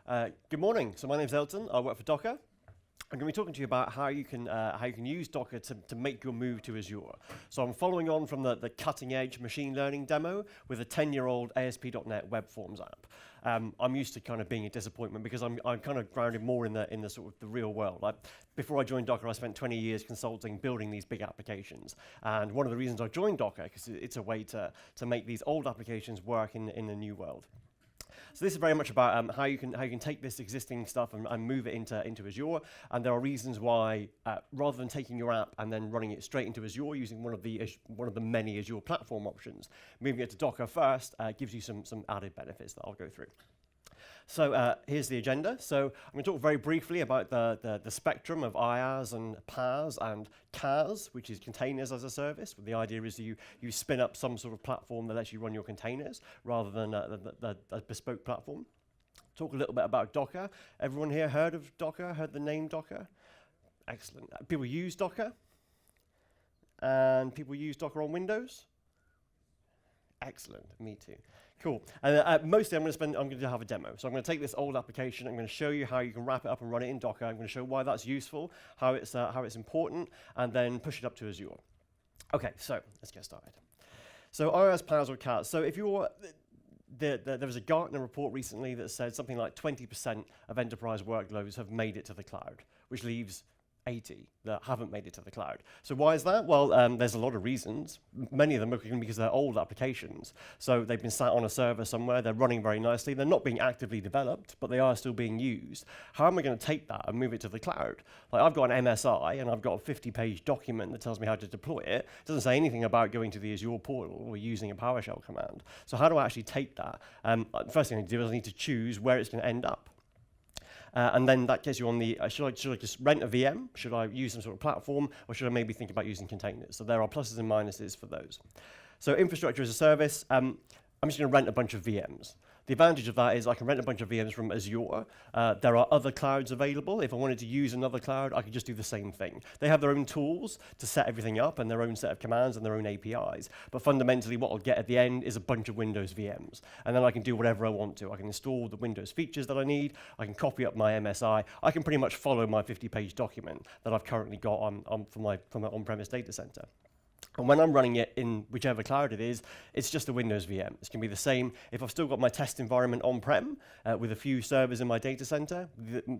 Good morning. So my name's Elton. I work for Docker. I'm going to be talking to you about how you can use Docker to make your move to Azure. So I'm following on from the cutting-edge machine learning demo with a 10-year-old ASP.NET Web Forms app. I'm used to kind of being a disappointment because I'm kind of grounded more in the sort of the real world. Before I joined Docker, I spent 20 years consulting, building these big applications. And one of the reasons I joined Docker because it's a way to make these old applications work in the new world. So this is very much about how you can take this existing stuff and move it into Azure. And there are reasons why, rather than taking your app and then running it straight into Azure using one of the many Azure platform options, moving it to Docker first gives you some added benefits that I'll go through. So here's the agenda. So I'm going to talk very briefly about the spectrum of IaaS and PaaS and CaaS, which is containers as a service. The idea is you spin up some sort of platform that lets you run your containers rather than a bespoke platform. Talk a little bit about Docker. Everyone here heard of Docker? Heard the name Docker? Excellent. People use Docker? And people use Docker on Windows? Excellent. Me too. Cool. And mostly I'm going to have a demo. So I'm going to take this old application. I'm going to show you how you can wrap it up and run it in Docker. I'm going to show why that's useful, how it's important, and then push it up to Azure. Okay, so let's get started. So IaaS, PaaS, or CaaS. So if you're there was a Gartner report recently that said something like 20% of enterprise workloads have made it to the cloud, which leaves 80 that haven't made it to the cloud. So why is that? Well, there's a lot of reasons. Many of them are because they're old applications. So they've been sat on a server somewhere, they're running very nicely, they're not being actively developed, but they are still being used. How am I going to take that and move it to the cloud? Like I've got an MSI and I've got a 50-page document that tells me how to deploy it. It doesn't say anything about going to the Azure portal or using a PowerShell command. So how do I actually take that? First thing I need to do is I need to choose where it's going to end up. And then that gets you on the, should I just rent a VM? Should I use some sort of platform? Or should I maybe think about using containers? So there are pluses and minuses for those. So infrastructure as a service, I'm just going to rent a bunch of VMs. The advantage of that is I can rent a bunch of VMs from Azure. There are other clouds available. If I wanted to use another cloud, I could just do the same thing. They have their own tools to set everything up and their own set of commands and their own APIs. But fundamentally, what I'll get at the end is a bunch of Windows VMs. And then I can do whatever I want to. I can install the Windows features that I need. I can copy up my MSI. I can pretty much follow my 50-page document that I've currently got from my on-premise data center. And when I'm running it in whichever cloud it is, it's just a Windows VM. It's going to be the same. If I've still got my test environment on-prem with a few servers in my data center,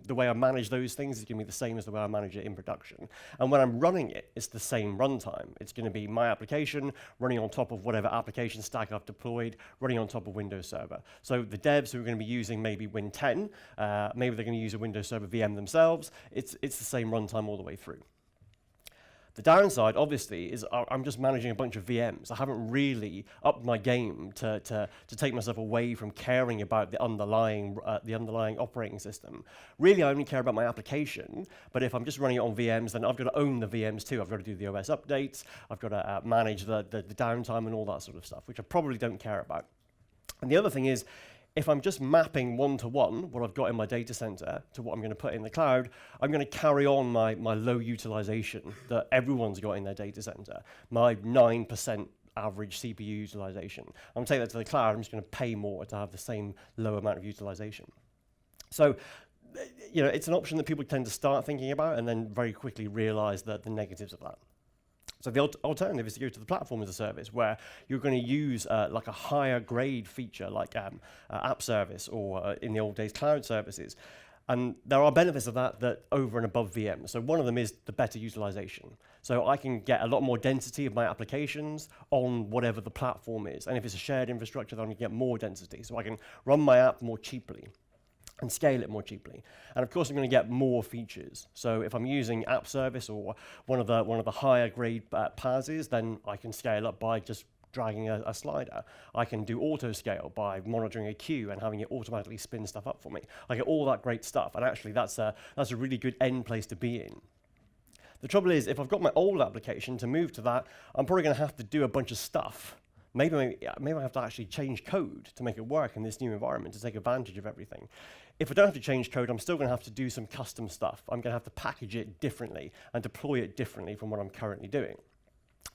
the way I manage those things is going to be the same as the way I manage it in production. And when I'm running it, it's the same runtime. It's going to be my application running on top of whatever application stack I've deployed, running on top of Windows Server. So the devs who are going to be using maybe Win 10, maybe they're going to use a Windows Server VM themselves, it's the same runtime all the way through. The downside, obviously, is I'm just managing a bunch of VMs. I haven't really upped my game to take myself away from caring about the underlying operating system. Really, I only care about my application, but if I'm just running it on VMs, then I've got to own the VMs too. I've got to do the OS updates. I've got to manage the downtime and all that sort of stuff, which I probably don't care about. And the other thing is, if I'm just mapping one-to-one what I've got in my data center to what I'm going to put in the cloud, I'm going to carry on my low utilization that everyone's got in their data center, my 9% average CPU utilization. I'm going to take that to the cloud. I'm just going to pay more to have the same low amount of utilization. So, it's an option that people tend to start thinking about and then very quickly realize the negatives of that. So the alternative is to go to the platform as a service, where you're going to use like a higher grade feature, like app service or in the old days cloud services. And there are benefits of that over and above VM. So one of them is the better utilization. So I can get a lot more density of my applications on whatever the platform is. And if it's a shared infrastructure, then I can get more density. So I can run my app more cheaply and scale it more cheaply. And of course, I'm going to get more features. So if I'm using app service or one of the higher grade PaaSes, then I can scale up by just dragging a slider. I can do auto scale by monitoring a queue and having it automatically spin stuff up for me. I get all that great stuff. And actually, that's a really good end place to be in. The trouble is, if I've got my old application, to move to that, I'm probably going to have to do a bunch of stuff. Maybe I have to actually change code to make it work in this new environment to take advantage of everything. If I don't have to change code, I'm still going to have to do some custom stuff. I'm going to have to package it differently and deploy it differently from what I'm currently doing.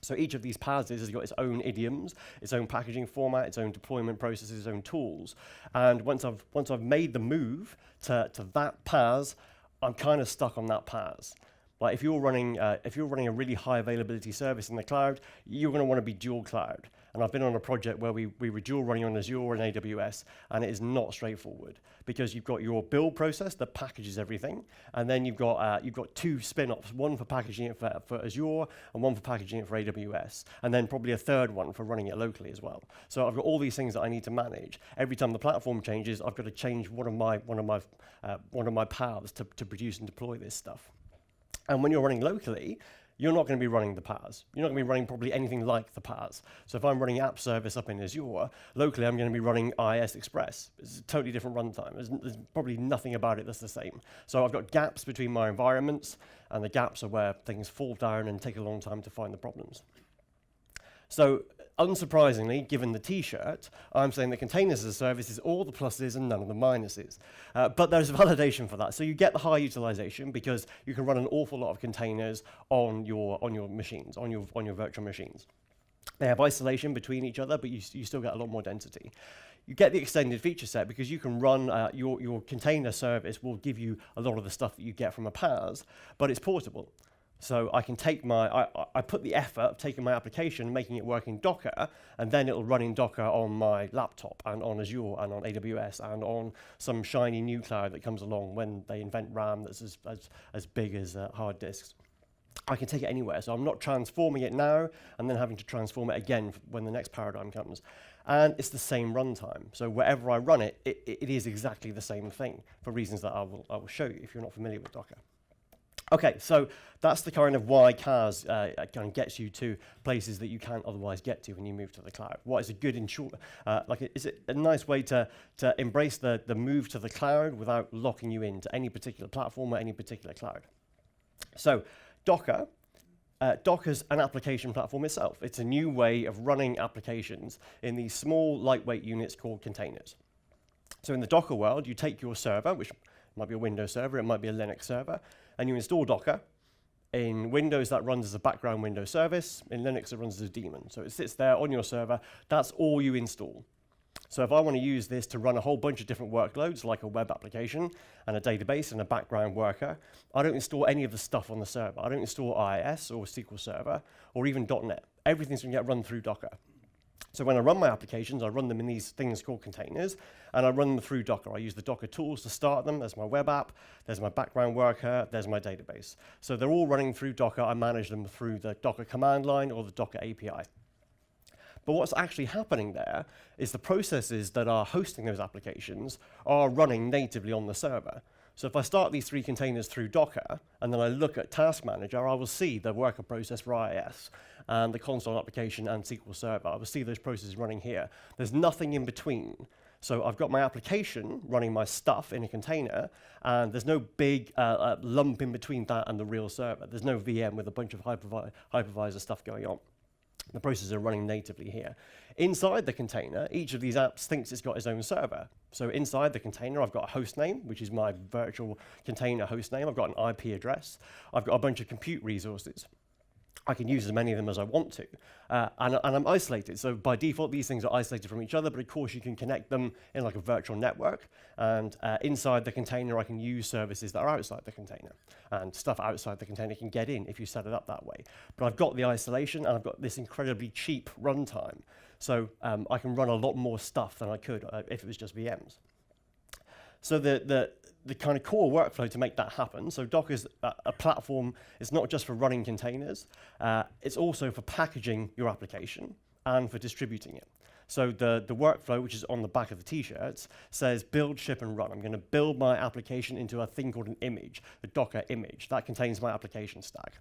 So each of these paths has got its own idioms, its own packaging format, its own deployment processes, its own tools. And once I've made the move to that paths, I'm kind of stuck on that paths. Like if you're running a really high availability service in the cloud, you're going to want to be dual cloud. And I've been on a project where we were dual running on Azure and AWS, and it is not straightforward because you've got your build process that packages everything, and then you've got two spin-offs, one for packaging it for Azure and one for packaging it for AWS, and then probably a third one for running it locally as well. So I've got all these things that I need to manage. Every time the platform changes, I've got to change one of my paths to produce and deploy this stuff. And when you're running locally, you're not going to be running the paths. You're not going to be running probably anything like the paths. So if I'm running app service up in Azure, locally I'm going to be running IIS Express. It's a totally different runtime. There's probably nothing about it that's the same. So I've got gaps between my environments, and the gaps are where things fall down and take a long time to find the problems. So unsurprisingly, given the t-shirt, I'm saying that containers as a service is all the pluses and none of the minuses. But there's validation for that. So you get the high utilization because you can run an awful lot of containers on your machines, on your virtual machines. They have isolation between each other, but you still get a lot more density. You get the extended feature set because you can run your container service will give you a lot of the stuff that you get from a PaaS, but it's portable. So I can take I put the effort of taking my application, making it work in Docker, and then it'll run in Docker on my laptop and on Azure and on AWS and on some shiny new cloud that comes along when they invent RAM that's as big as hard disks. I can take it anywhere, so I'm not transforming it now and then having to transform it again when the next paradigm comes. And it's the same runtime. So wherever I run it, it is exactly the same thing for reasons that I will show you if you're not familiar with Docker. Okay, so that's the kind of why CaaS kind of gets you to places that you can't otherwise get to when you move to the cloud. What is a good is it a nice way to embrace the move to the cloud without locking you into any particular platform or any particular cloud? So Docker. Docker's an application platform itself. It's a new way of running applications in these small, lightweight units called containers. So in the Docker world, you take your server, which might be a Windows server, it might be a Linux server, and you install Docker. In Windows, that runs as a background Windows service. In Linux, it runs as a daemon. So it sits there on your server. That's all you install. So if I want to use this to run a whole bunch of different workloads, like a web application and a database and a background worker, I don't install any of the stuff on the server. I don't install IIS or SQL Server or even .NET. Everything's going to get run through Docker. So when I run my applications, I run them in these things called containers, and I run them through Docker. I use the Docker tools to start them. There's my web app, there's my background worker, there's my database. So they're all running through Docker. I manage them through the Docker command line or the Docker API. But what's actually happening there is the processes that are hosting those applications are running natively on the server. So if I start these three containers through Docker, and then I look at Task Manager, I will see the worker process for IIS, and the console application and SQL Server. I will see those processes running here. There's nothing in between. So I've got my application running my stuff in a container, and there's no big lump in between that and the real server. There's no VM with a bunch of hypervisor stuff going on. The processes are running natively here. Inside the container, each of these apps thinks it's got its own server. So inside the container, I've got a host name, which is my virtual container host name. I've got an IP address. I've got a bunch of compute resources. I can use as many of them as I want to. And I'm isolated. So by default, these things are isolated from each other, but of course you can connect them in like a virtual network. And inside the container, I can use services that are outside the container. And stuff outside the container can get in if you set it up that way. But I've got the isolation, and I've got this incredibly cheap runtime. So I can run a lot more stuff than I could if it was just VMs. So the kind of core workflow to make that happen, so Docker's a platform. It's not just for running containers, it's also for packaging your application and for distributing it. So the workflow, which is on the back of the t-shirts, says build, ship, and run. I'm going to build my application into a thing called an image, a Docker image. That contains my application stack.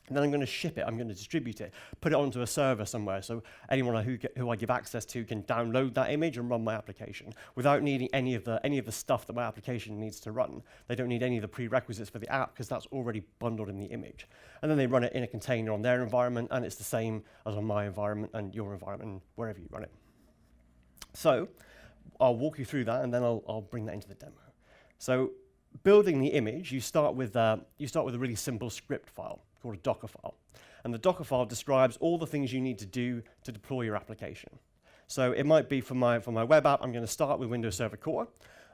And then I'm going to ship it, I'm going to distribute it, put it onto a server somewhere so anyone who I give access to can download that image and run my application without needing any of the stuff that my application needs to run. They don't need any of the prerequisites for the app because that's already bundled in the image. And then they run it in a container on their environment, and it's the same as on my environment and your environment and wherever you run it. So I'll walk you through that, and then I'll bring that into the demo. So building the image, you start with a really simple script file called a Docker file. And the Docker file describes all the things you need to do to deploy your application. So it might be for my web app, I'm going to start with Windows Server Core.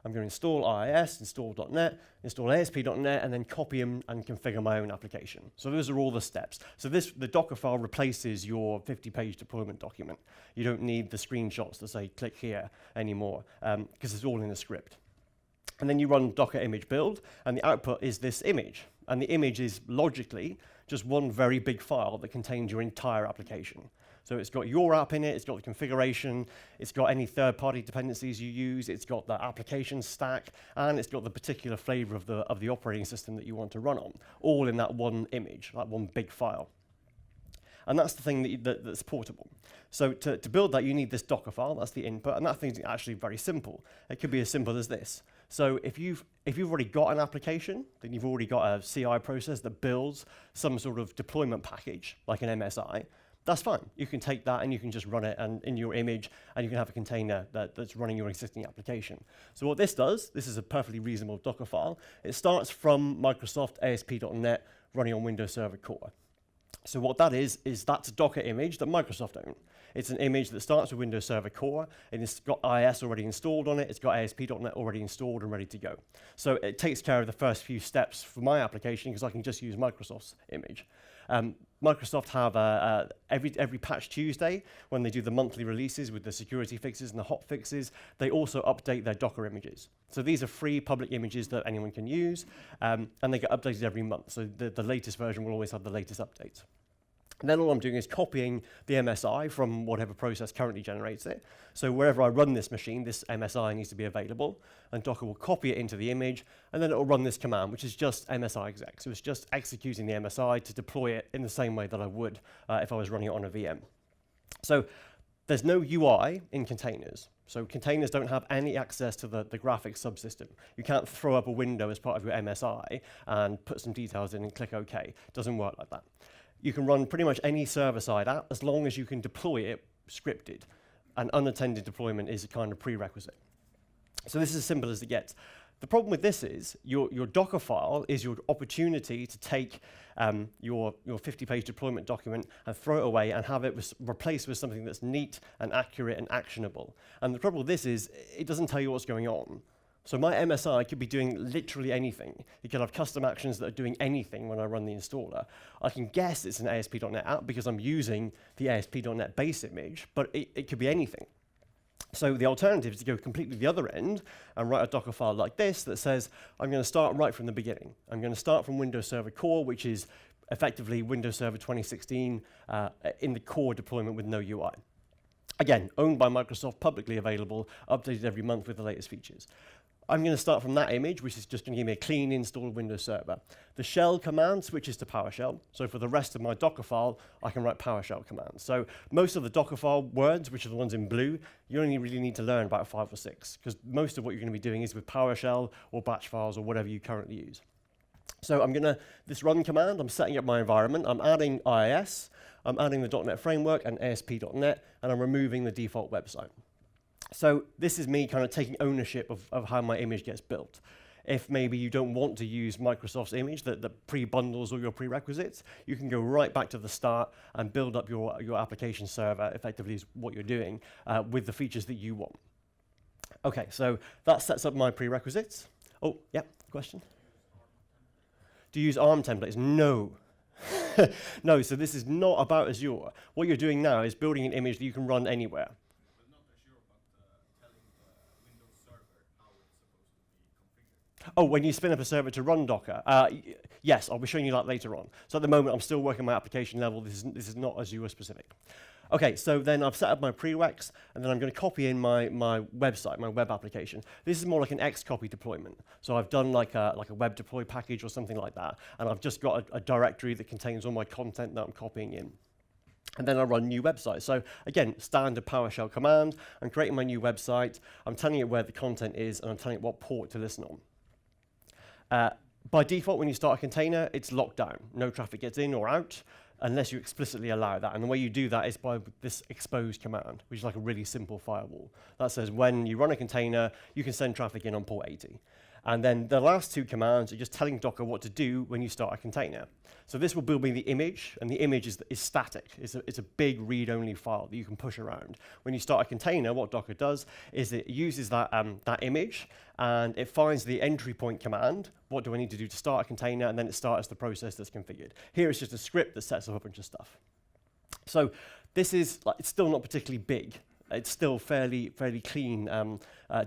I'm going to install IIS, install .NET, install ASP.NET, and then copy them and configure my own application. So those are all the steps. So the Docker file replaces your 50-page deployment document. You don't need the screenshots to say, click here anymore, because it's all in the script. And then you run Docker image build, and the output is this image. And the image is logically just one very big file that contains your entire application. So it's got your app in it, it's got the configuration, it's got any third-party dependencies you use, it's got the application stack, and it's got the particular flavor of the operating system that you want to run on, all in that one image, that one big file. And that's the thing that's portable. So to build that, you need this Docker file, that's the input, and that thing's actually very simple. It could be as simple as this. So if you've already got an application, then you've already got a CI process that builds some sort of deployment package, like an MSI, that's fine. You can take that and you can just run it in your image, and you can have a container that's running your existing application. So what this does, this is a perfectly reasonable Docker file. It starts from Microsoft ASP.NET running on Windows Server Core. So what that is that's a Docker image that Microsoft own. It's an image that starts with Windows Server Core, and it's got IIS already installed on it, it's got ASP.NET already installed and ready to go. So it takes care of the first few steps for my application because I can just use Microsoft's image. Microsoft have every patch Tuesday, when they do the monthly releases with the security fixes and the hot fixes, they also update their Docker images. So these are free public images that anyone can use, and they get updated every month. So the latest version will always have the latest updates. And then all I'm doing is copying the MSI from whatever process currently generates it. So wherever I run this machine, this MSI needs to be available, and Docker will copy it into the image, and then it will run this command, which is just MSI exec. So it's just executing the MSI to deploy it in the same way that I would if I was running it on a VM. So there's no UI in containers. So containers don't have any access to the graphics subsystem. You can't throw up a window as part of your MSI and put some details in and click OK. It doesn't work like that. You can run pretty much any server-side app as long as you can deploy it scripted. And unattended deployment is a kind of prerequisite. So this is as simple as it gets. The problem with this is your Docker file is your opportunity to take your 50-page deployment document and throw it away and have it replaced with something that's neat and accurate and actionable. And the problem with this is it doesn't tell you what's going on. So my MSI could be doing literally anything. It could have custom actions that are doing anything when I run the installer. I can guess it's an ASP.NET app because I'm using the ASP.NET base image, but it could be anything. So the alternative is to go completely the other end and write a Docker file like this that says, I'm going to start right from the beginning. I'm going to start from Windows Server Core, which is effectively Windows Server 2016 in the core deployment with no UI. Again, owned by Microsoft, publicly available, updated every month with the latest features. I'm going to start from that image, which is just going to give me a clean installed Windows Server. The shell command switches to PowerShell. So for the rest of my Docker file, I can write PowerShell commands. So most of the Docker file words, which are the ones in blue, you only really need to learn about 5 or 6, because most of what you're going to be doing is with PowerShell or batch files or whatever you currently use. So this run command, I'm setting up my environment. I'm adding IIS, I'm adding the .NET Framework and ASP.NET, and I'm removing the default website. So this is me kind of taking ownership of how my image gets built. If maybe you don't want to use Microsoft's image that pre-bundles all your prerequisites, you can go right back to the start and build up your application server, effectively is what you're doing, with the features that you want. Okay, so that sets up my prerequisites. Oh, yeah, question? Do you use ARM templates? No. No, so this is not about Azure. What you're doing now is building an image that you can run anywhere. Oh, when you spin up a server to run Docker, yes, I'll be showing you that later on. So at the moment, I'm still working my application level. This is not Azure specific. Okay, so then I've set up my prereqs, and then I'm going to copy in my website, my web application. This is more like an Xcopy deployment. So I've done like a web deploy package or something like that, and I've just got a directory that contains all my content that I'm copying in. And then I run new website. So again, standard PowerShell command. I'm creating my new website. I'm telling it where the content is, and I'm telling it what port to listen on. By default, when you start a container, it's locked down. No traffic gets in or out unless you explicitly allow that. And the way you do that is by this expose command, which is like a really simple firewall. That says when you run a container, you can send traffic in on port 80. And then the last two commands are just telling Docker what to do when you start a container. So this will build me the image, and the image is static. It's a big read-only file that you can push around. When you start a container, what Docker does is it uses that image, and it finds the entry point command. What do I need to do to start a container? And then it starts the process that's configured. Here it's just a script that sets up a bunch of stuff. So this is, it's still not particularly big. It's still fairly clean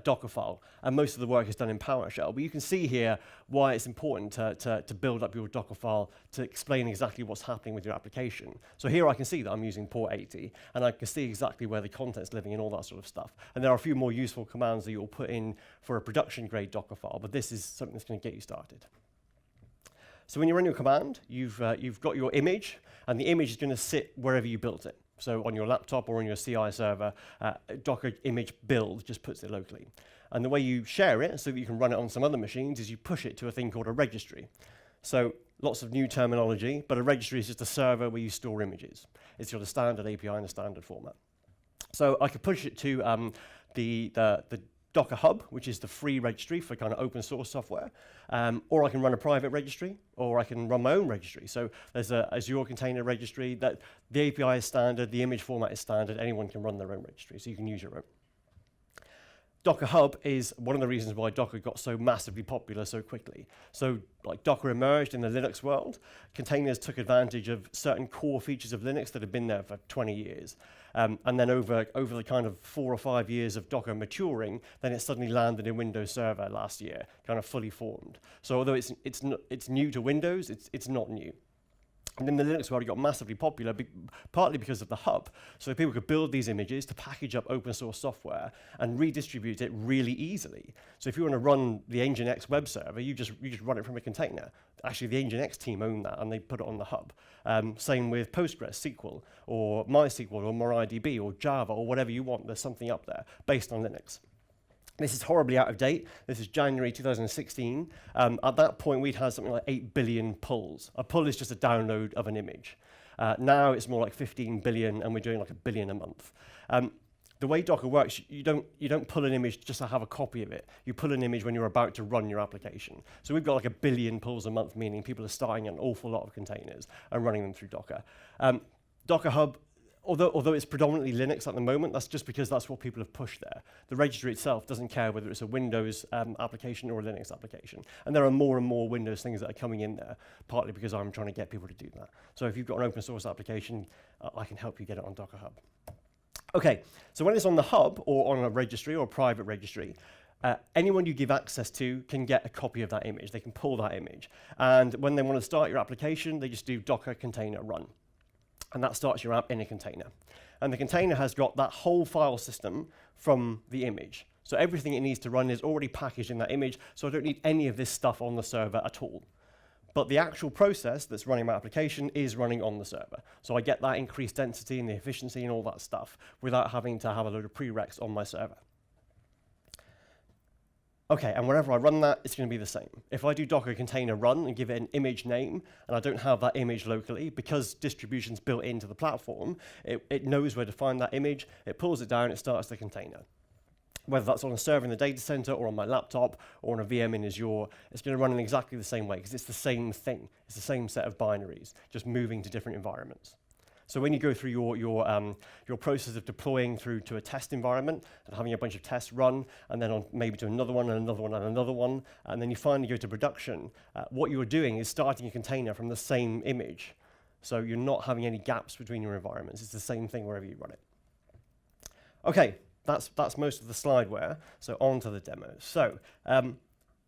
Docker file, and most of the work is done in PowerShell. But you can see here why it's important to build up your Docker file to explain exactly what's happening with your application. So here I can see that I'm using port 80, and I can see exactly where the content's living and all that sort of stuff. And there are a few more useful commands that you'll put in for a production-grade Docker file, but this is something that's going to get you started. So when you run your command, you've got your image, and the image is going to sit wherever you built it. So on your laptop or on your CI server, Docker image build just puts it locally. And the way you share it so that you can run it on some other machines is you push it to a thing called a registry. So lots of new terminology, but a registry is just a server where you store images. It's got a standard API in a standard format. So I could push it to the Docker Hub, which is the free registry for kind of open source software, or I can run a private registry, or I can run my own registry. So there's a Azure container registry that the API is standard, the image format is standard, anyone can run their own registry, so you can use your own. Docker Hub is one of the reasons why Docker got so massively popular so quickly. So like Docker emerged in the Linux world, containers took advantage of certain core features of Linux that had been there for 20 years. And then over the kind of 4 or 5 years of Docker maturing, then it suddenly landed in Windows Server last year, kind of fully formed. So although it's new to Windows, it's not new. And then the Linux world got massively popular, partly because of the hub. So people could build these images to package up open source software and redistribute it really easily. So if you want to run the Nginx web server, you just run it from a container. Actually, the Nginx team own that, and they put it on the hub. Same with Postgres, SQL, or MySQL, or MariaDB, or Java, or whatever you want. There's something up there based on Linux. This is horribly out of date. This is January 2016. At that point, we'd had something like 8 billion pulls. A pull is just a download of an image. Now it's more like 15 billion, and we're doing like 1 billion a month. The way Docker works, you don't pull an image just to have a copy of it. You pull an image when you're about to run your application. So we've got like 1 billion pulls a month, meaning people are starting an awful lot of containers and running them through Docker. Docker Hub, although it's predominantly Linux at the moment, that's just because that's what people have pushed there. The registry itself doesn't care whether it's a Windows application or a Linux application. And there are more and more Windows things that are coming in there, partly because I'm trying to get people to do that. So if you've got an open source application, I can help you get it on Docker Hub. Okay, so when it's on the hub or on a registry or a private registry, anyone you give access to can get a copy of that image. They can pull that image. And when they want to start your application, they just do Docker container run. And that starts your app in a container. And the container has got that whole file system from the image. So everything it needs to run is already packaged in that image, so I don't need any of this stuff on the server at all. But the actual process that's running my application is running on the server. So I get that increased density and the efficiency and all that stuff without having to have a load of prereqs on my server. Okay, and whenever I run that, it's going to be the same. If I do Docker container run and give it an image name, and I don't have that image locally, because distribution's built into the platform, it knows where to find that image, it pulls it down, it starts the container. Whether that's on a server in the data center or on my laptop or on a VM in Azure, it's going to run in exactly the same way, because it's the same thing. It's the same set of binaries, just moving to different environments. So when you go through your process of deploying through to a test environment and having a bunch of tests run, and then on maybe to another one and another one and another one, and then you finally go to production, what you're doing is starting a container from the same image. So you're not having any gaps between your environments. It's the same thing wherever you run it. Okay, that's most of the slideware. So on to the demos. So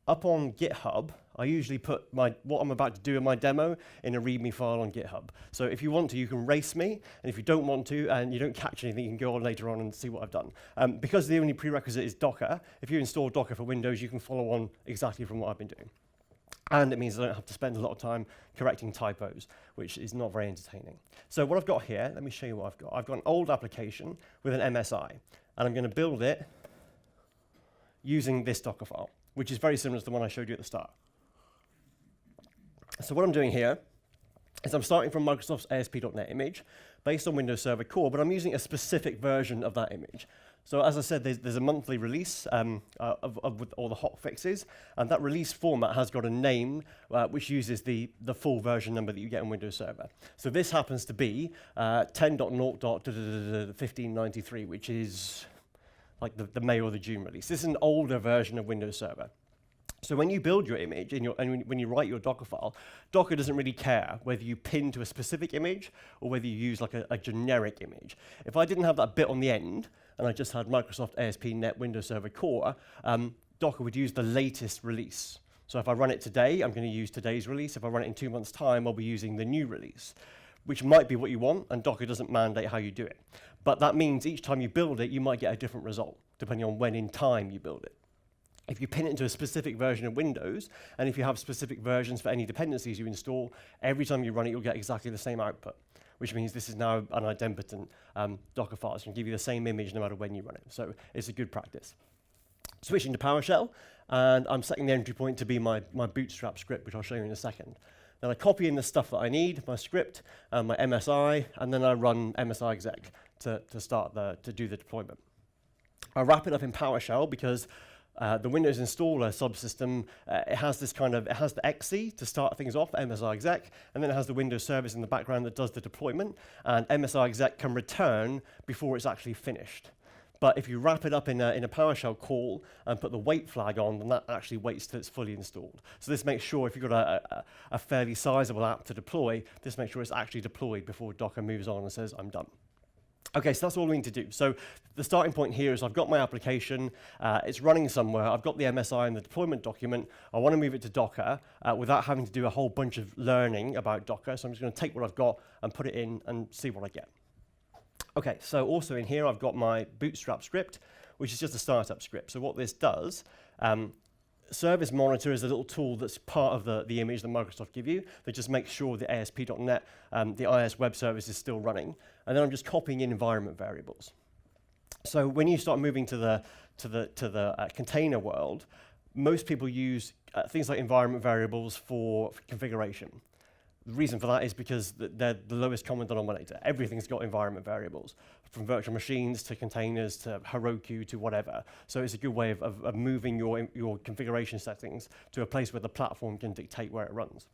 up on GitHub, I usually put what I'm about to do in my demo in a README file on GitHub. So if you want to, you can race me, and if you don't want to and you don't catch anything, you can go on later on and see what I've done. Because the only prerequisite is Docker, if you install Docker for Windows, you can follow on exactly from what I've been doing. And it means I don't have to spend a lot of time correcting typos, which is not very entertaining. So what I've got here, let me show you what I've got. I've got an old application with an MSI, and I'm going to build it using this Docker file, which is very similar to the one I showed you at the start. So what I'm doing here is I'm starting from Microsoft's ASP.NET image based on Windows Server Core, but I'm using a specific version of that image. So as I said, there's a monthly release with all the hot fixes, and that release format has got a name which uses the full version number that you get in Windows Server. So this happens to be 10.0.1593, which is like the May or the June release. This is an older version of Windows Server. So when you build your image and when you write your Docker file, Docker doesn't really care whether you pin to a specific image or whether you use like a generic image. If I didn't have that bit on the end and I just had Microsoft ASP.NET Windows Server Core, Docker would use the latest release. So if I run it today, I'm going to use today's release. If I run it in 2 months' time, I'll be using the new release, which might be what you want, and Docker doesn't mandate how you do it. But that means each time you build it, you might get a different result, depending on when in time you build it. If you pin it into a specific version of Windows, and if you have specific versions for any dependencies you install, every time you run it, you'll get exactly the same output, which means this is now an idempotent Docker file. It's going to give you the same image no matter when you run it. So it's a good practice. Switching to PowerShell, and I'm setting the entry point to be my Bootstrap script, which I'll show you in a second. Then I copy in the stuff that I need, my script, my MSI, and then I run MSI exec to do the deployment. I wrap it up in PowerShell because the Windows installer subsystem, it has the XC to start things off, MSI exec, and then it has the Windows service in the background that does the deployment, and MSI exec can return before it's actually finished. But if you wrap it up in a PowerShell call and put the wait flag on, then that actually waits till it's fully installed. So this makes sure if you've got a fairly sizable app to deploy, this makes sure it's actually deployed before Docker moves on and says, I'm done. Okay, so that's all we need to do. So the starting point here is I've got my application, it's running somewhere, I've got the MSI and the deployment document, I want to move it to Docker without having to do a whole bunch of learning about Docker, so I'm just going to take what I've got and put it in and see what I get. Okay, so also in here I've got my Bootstrap script, which is just a startup script. So what this does, Service Monitor is a little tool that's part of the image that Microsoft give you that just makes sure the ASP.NET, the IIS web service is still running. And then I'm just copying in environment variables. So when you start moving to the container world, most people use things like environment variables for configuration. The reason for that is because they're the lowest common denominator. Everything's got environment variables, from virtual machines to containers to Heroku to whatever. So it's a good way of moving your configuration settings to a place where the platform can dictate where it runs.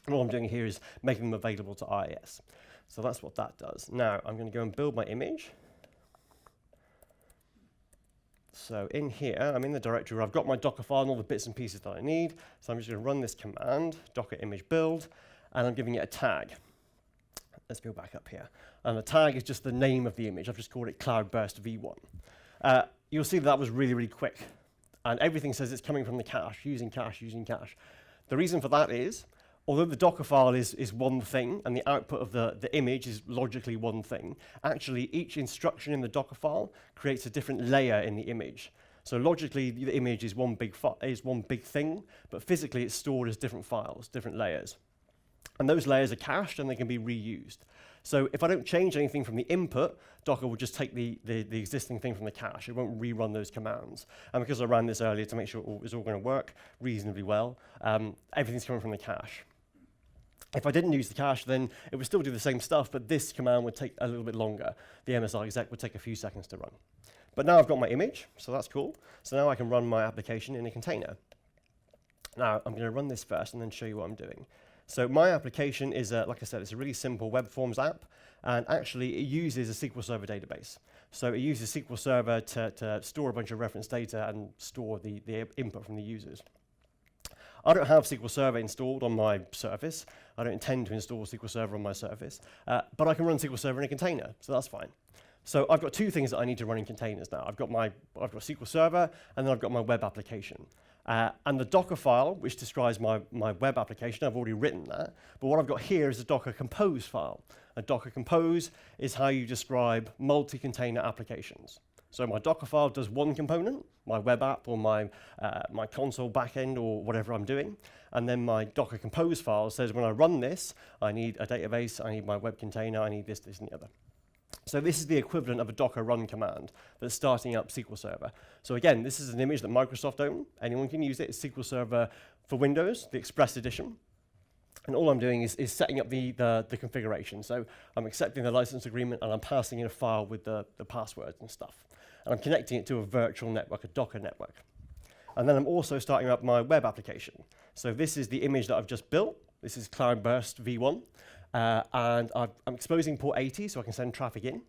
And all I'm doing here is making them available to IIS. So that's what that does. Now I'm going to go and build my image. So in here, I'm in the directory where I've got my Docker file and all the bits and pieces that I need. So I'm just going to run this command, docker image build, and I'm giving it a tag. Let's go back up here. And the tag is just the name of the image. I've just called it CloudBurst v1. You'll see that was really, really quick. And everything says it's coming from the cache, using cache, using cache. The reason for that is, although the Docker file is one thing, and the output of the image is logically one thing, actually each instruction in the Docker file creates a different layer in the image. So logically, the image is one big thing, but physically it's stored as different files, different layers. And those layers are cached and they can be reused. So if I don't change anything from the input, Docker will just take the existing thing from the cache. It won't rerun those commands. And because I ran this earlier to make sure it was all going to work reasonably well, everything's coming from the cache. If I didn't use the cache, then it would still do the same stuff, but this command would take a little bit longer. The MSI exec would take a few seconds to run. But now I've got my image, so that's cool. So now I can run my application in a container. Now I'm going to run this first and then show you what I'm doing. So my application is, like I said, it's a really simple web forms app, and actually it uses a SQL Server database. So it uses SQL Server to store a bunch of reference data and store the input from the users. I don't have SQL Server installed on my Surface. I don't intend to install SQL Server on my Surface, but I can run SQL Server in a container, so that's fine. So I've got two things that I need to run in containers now. I've got SQL Server, and then I've got my web application. And the Docker file, which describes my web application, I've already written that. But what I've got here is a Docker Compose file. A Docker Compose is how you describe multi-container applications. So my Docker file does one component, my web app or my console backend or whatever I'm doing. And then my Docker Compose file says when I run this, I need a database, I need my web container, I need this, this, and the other. So this is the equivalent of a Docker run command that's starting up SQL Server. So again, this is an image that Microsoft own. Anyone can use it. It's SQL Server for Windows, the Express edition. And all I'm doing is setting up the configuration. So I'm accepting the license agreement, and I'm passing in a file with the passwords and stuff. and I'm connecting it to a virtual network, a Docker network. And then I'm also starting up my web application. So this is the image that I've just built. This is CloudBurst v1. And I'm exposing port 80 so I can send traffic in.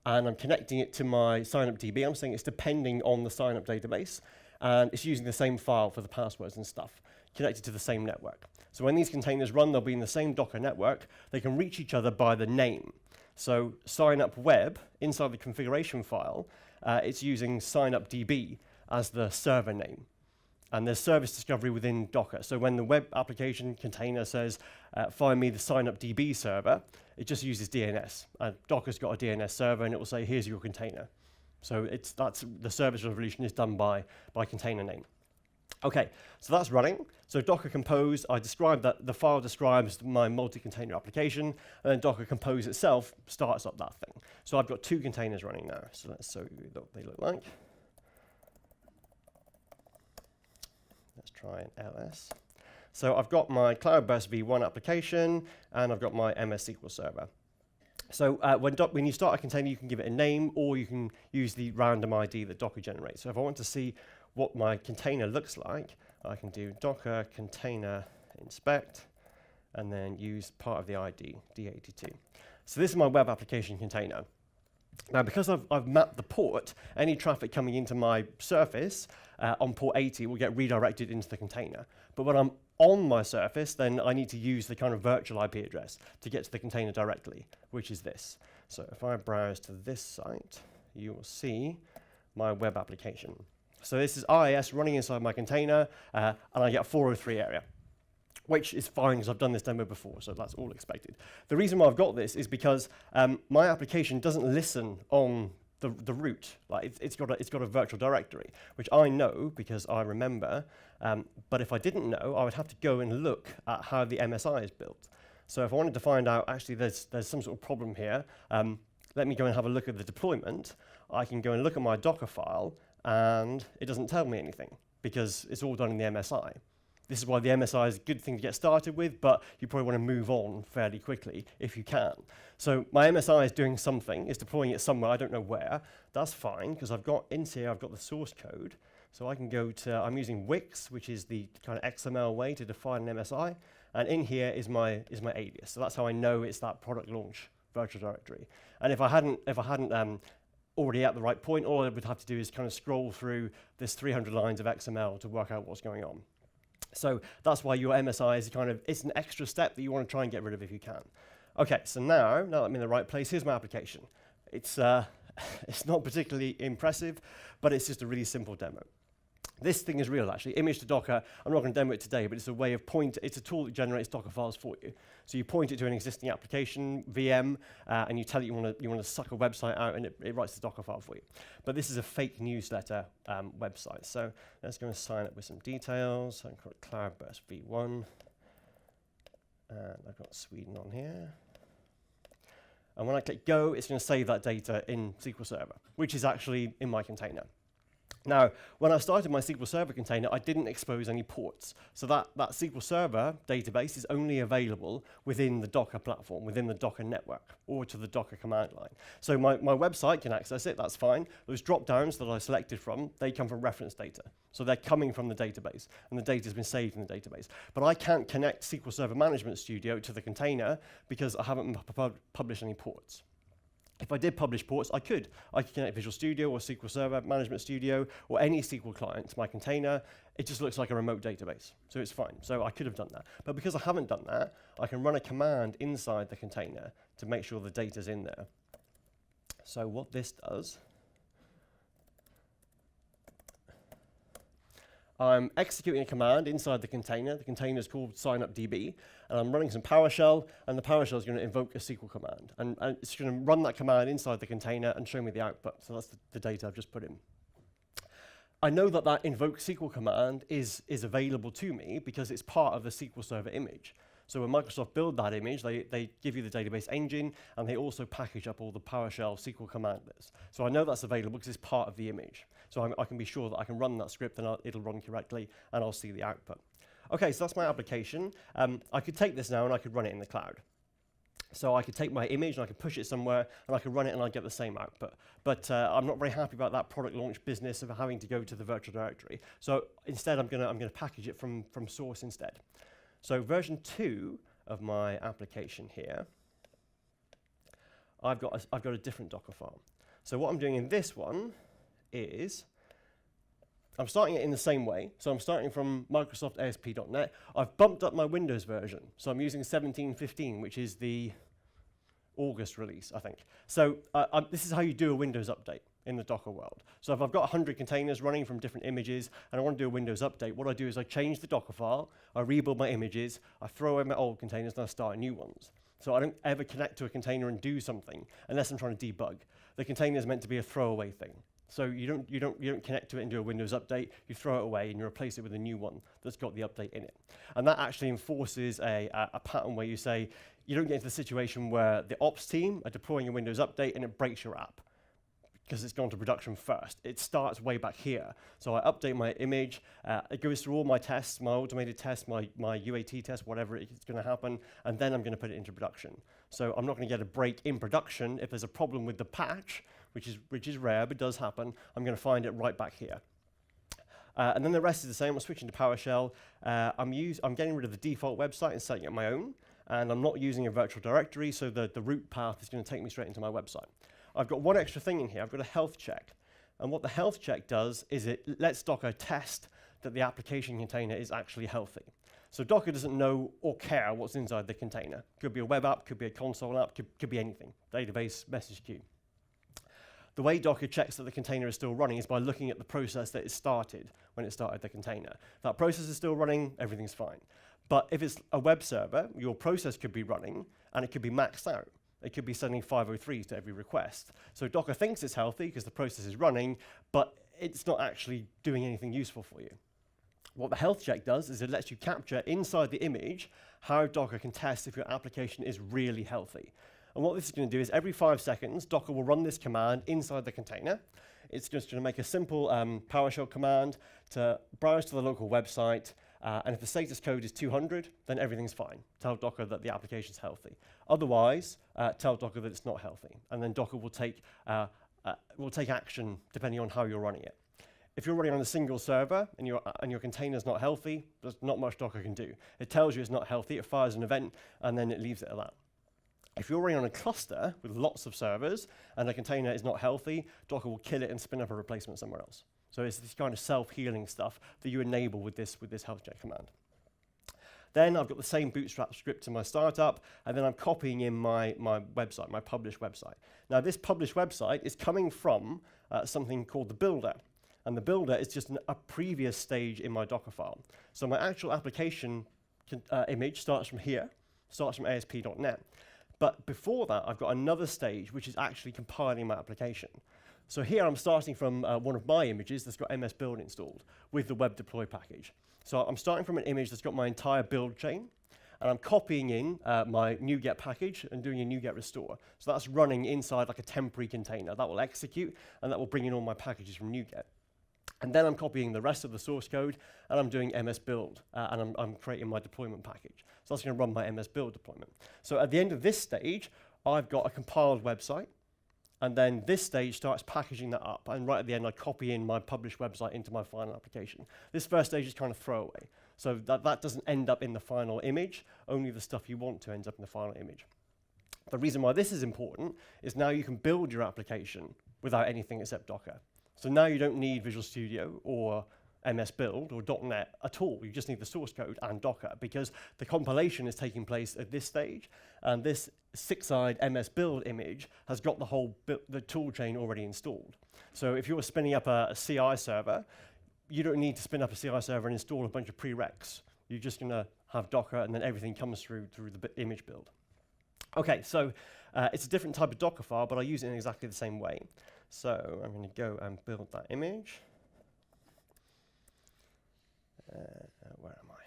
And I'm connecting it to my signup DB. I'm saying it's depending on the signup database. And it's using the same file for the passwords and stuff, connected to the same network. So when these containers run, they'll be in the same Docker network. They can reach each other by the name. So signup web, inside the configuration file, it's using signup DB as the server name. And there's service discovery within Docker. So when the web application container says, find me the signup DB server, it just uses DNS. Docker's got a DNS server, and it will say, here's your container. So that's the service resolution is done by container name. OK, so that's running. So Docker Compose, I described that the file describes my multi-container application, and then Docker Compose itself starts up that thing. So I've got 2 containers running now. So let's show you what they look like. Let's try an ls. So I've got my CloudBurst v1 application, and I've got my MS SQL Server. So when you start a container, you can give it a name, or you can use the random ID that Docker generates. So if I want to see what my container looks like, I can do docker container inspect, and then use part of the ID, D82. So this is my web application container. Now, because I've mapped the port, any traffic coming into my surface on port 80 will get redirected into the container. But when I'm on my surface, then I need to use the kind of virtual IP address to get to the container directly, which is this. So if I browse to this site, you will see my web application. So this is IIS running inside my container, and I get a 403 area, which is fine because I've done this demo before, so that's all expected. The reason why I've got this is because my application doesn't listen on the root. Like it's got a virtual directory, which I know because I remember. But if I didn't know, I would have to go and look at how the MSI is built. So if I wanted to find out, actually, there's some sort of problem here, let me go and have a look at the deployment. I can go and look at my Docker file, and it doesn't tell me anything because it's all done in the MSI. This is why the MSI is a good thing to get started with, but you probably want to move on fairly quickly if you can. So my MSI is doing something, it's deploying it somewhere, I don't know where. That's fine, because I've got the source code. So I can go to, I'm using Wix, which is the kind of XML way to define an MSI. And in here is my alias. So that's how I know it's that product launch virtual directory. And if I hadn't already at the right point, all I would have to do is kind of scroll through this 300 lines of XML to work out what's going on. So that's why your MSI is it's an extra step that you want to try and get rid of if you can. Okay, so now that I'm in the right place, here's my application. It's not particularly impressive, but it's just a really simple demo. This thing is real, actually. Image to Docker. I'm not going to demo it today, but it's a way of it's a tool that generates Docker files for you. So you point it to an existing application, VM, and you tell it you want to suck a website out, and it writes the Docker file for you. But this is a fake newsletter website. So let's go and sign up with some details. So I've got CloudBurst v1, and I've got Sweden on here. And when I click go, it's going to save that data in SQL Server, which is actually in my container. Now, when I started my SQL Server container, I didn't expose any ports. So that SQL Server database is only available within the Docker platform, within the Docker network, or to the Docker command line. So my website can access it, that's fine. Those drop-downs that I selected from, they come from reference data. So they're coming from the database, and the data's been saved in the database. But I can't connect SQL Server Management Studio to the container because I haven't published any ports. If I did publish ports, I could connect Visual Studio or SQL Server Management Studio or any SQL client to my container. It just looks like a remote database, so it's fine. So I could have done that. But because I haven't done that, I can run a command inside the container to make sure the data's in there. So what this does, I'm executing a command inside the container. The container is called signup_db, and I'm running some PowerShell, and the PowerShell is going to invoke a SQL command. And it's going to run that command inside the container and show me the output. So that's the data I've just put in. I know that invoke SQL command is available to me because it's part of the SQL Server image. So when Microsoft build that image, they give you the database engine, and they also package up all the PowerShell SQL commanders. So I know that's available because it's part of the image. So I can be sure that I can run that script and it'll run correctly, and I'll see the output. Okay, so that's my application. I could take this now and I could run it in the cloud. So I could take my image and I could push it somewhere and I could run it and I'd get the same output. But I'm not very happy about that product launch business of having to go to the virtual directory. So instead, I'm gonna package it from source instead. So version 2 of my application here, I've got a different Docker file. So what I'm doing in this one is I'm starting it in the same way. So I'm starting from Microsoft ASP.NET. I've bumped up my Windows version. So I'm using 17.15, which is the August release, I think. So this is how you do a Windows update in the Docker world. So if I've got 100 containers running from different images and I want to do a Windows update, what I do is I change the Docker file, I rebuild my images, I throw away my old containers, and I start new ones. So I don't ever connect to a container and do something unless I'm trying to debug. The container is meant to be a throwaway thing. So you don't connect to it and do a Windows update. You throw it away and you replace it with a new one that's got the update in it. And that actually enforces a pattern where you say you don't get into the situation where the ops team are deploying a Windows update and it breaks your app because it's gone to production first. It starts way back here. So I update my image. It goes through all my tests, my automated tests, my UAT tests, whatever it's going to happen, and then I'm going to put it into production. So I'm not going to get a break in production if there's a problem with the patch, which is rare, but does happen. I'm going to find it right back here. And then the rest is the same. I'm switching to PowerShell. I'm getting rid of the default website and setting up my own. And I'm not using a virtual directory, so the root path is going to take me straight into my website. I've got one extra thing in here. I've got a health check. And what the health check does is it lets Docker test that the application container is actually healthy. So Docker doesn't know or care what's inside the container. Could be a web app, could be a console app, could be anything. Database, message queue. The way Docker checks that the container is still running is by looking at the process that it started when it started the container. If that process is still running, everything's fine. But if it's a web server, your process could be running and it could be maxed out. It could be sending 503s to every request. So Docker thinks it's healthy because the process is running, but it's not actually doing anything useful for you. What the health check does is it lets you capture inside the image how Docker can test if your application is really healthy. And what this is going to do is every 5 seconds, Docker will run this command inside the container. It's just going to make a simple PowerShell command to browse to the local website. And if the status code is 200, then everything's fine. Tell Docker that the application's healthy. Otherwise, tell Docker that it's not healthy. And then Docker will take action depending on how you're running it. If you're running on a single server and your container's not healthy, there's not much Docker can do. It tells you it's not healthy, it fires an event, and then it leaves it at that. If you're running on a cluster with lots of servers and a container is not healthy, Docker will kill it and spin up a replacement somewhere else. So it's this kind of self-healing stuff that you enable with this health check command. Then I've got the same bootstrap script in my startup, and then I'm copying in my website, my published website. Now this published website is coming from something called the builder. And the builder is just a previous stage in my Docker file. So my actual application image starts from here, starts from ASP.NET. But before that, I've got another stage, which is actually compiling my application. So here I'm starting from one of my images that's got MS Build installed with the web deploy package. So I'm starting from an image that's got my entire build chain, and I'm copying in my NuGet package and doing a NuGet restore. So that's running inside like a temporary container. That will execute, and that will bring in all my packages from NuGet. And then I'm copying the rest of the source code, and I'm doing MS Build, and I'm creating my deployment package. So that's going to run my MS Build deployment. So at the end of this stage, I've got a compiled website, and then this stage starts packaging that up, and right at the end, I copy in my published website into my final application. This first stage is kind of throwaway, so that doesn't end up in the final image, only the stuff you want to ends up in the final image. The reason why this is important is now you can build your application without anything except Docker. So now you don't need Visual Studio or MS Build or .NET at all. You just need the source code and Docker because the compilation is taking place at this stage, and this 6-side MS Build image has got the whole the tool chain already installed. So if you're spinning up a CI server, you don't need to spin up a CI server and install a bunch of prereqs. You're just going to have Docker, and then everything comes through the image build. Okay, so it's a different type of Docker file, but I use it in exactly the same way. So I'm going to go and build that image. Where am I?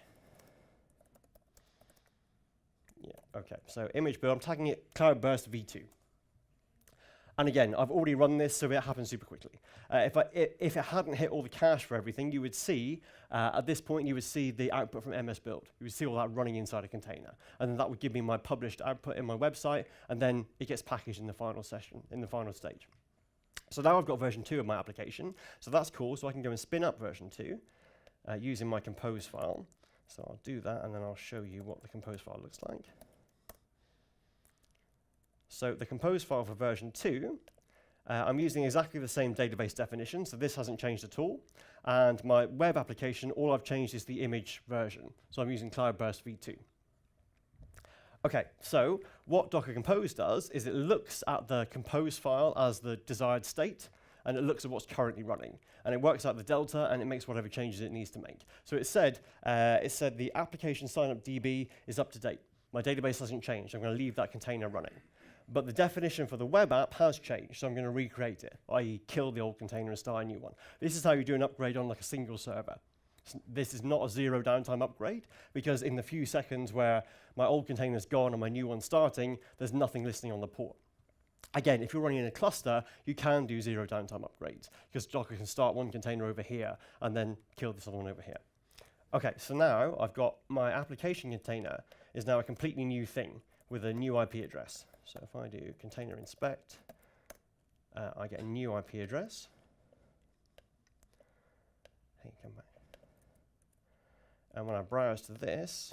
Yeah, okay. So image build, I'm tagging it CloudBurst v2. And again, I've already run this, so it happens super quickly. If it hadn't hit all the cache for everything, you would see, at this point, you would see the output from MS Build. You would see all that running inside a container. And then that would give me my published output in my website, and then it gets packaged in the final session, in the final stage. So now I've got version 2 of my application, so that's cool. So I can go and spin up version 2 using my compose file. So I'll do that, and then I'll show you what the compose file looks like. So the compose file for version 2, I'm using exactly the same database definition, so this hasn't changed at all. And my web application, all I've changed is the image version. So I'm using CloudBurst v2. Okay, so what Docker Compose does is it looks at the compose file as the desired state, and it looks at what's currently running. And it works out the delta, and it makes whatever changes it needs to make. So it said the application signup DB is up to date. My database hasn't changed. I'm going to leave that container running. But the definition for the web app has changed, so I'm going to recreate it, i.e. kill the old container and start a new one. This is how you do an upgrade on like a single server. This is not a zero downtime upgrade, because in the few seconds where my old container's gone and my new one's starting, there's nothing listening on the port. Again, if you're running in a cluster, you can do zero downtime upgrades, because Docker can start one container over here and then kill this other one over here. Okay, so now I've got my application container is now a completely new thing with a new IP address. So if I do container inspect, I get a new IP address. Hey, come back. And when I browse to this,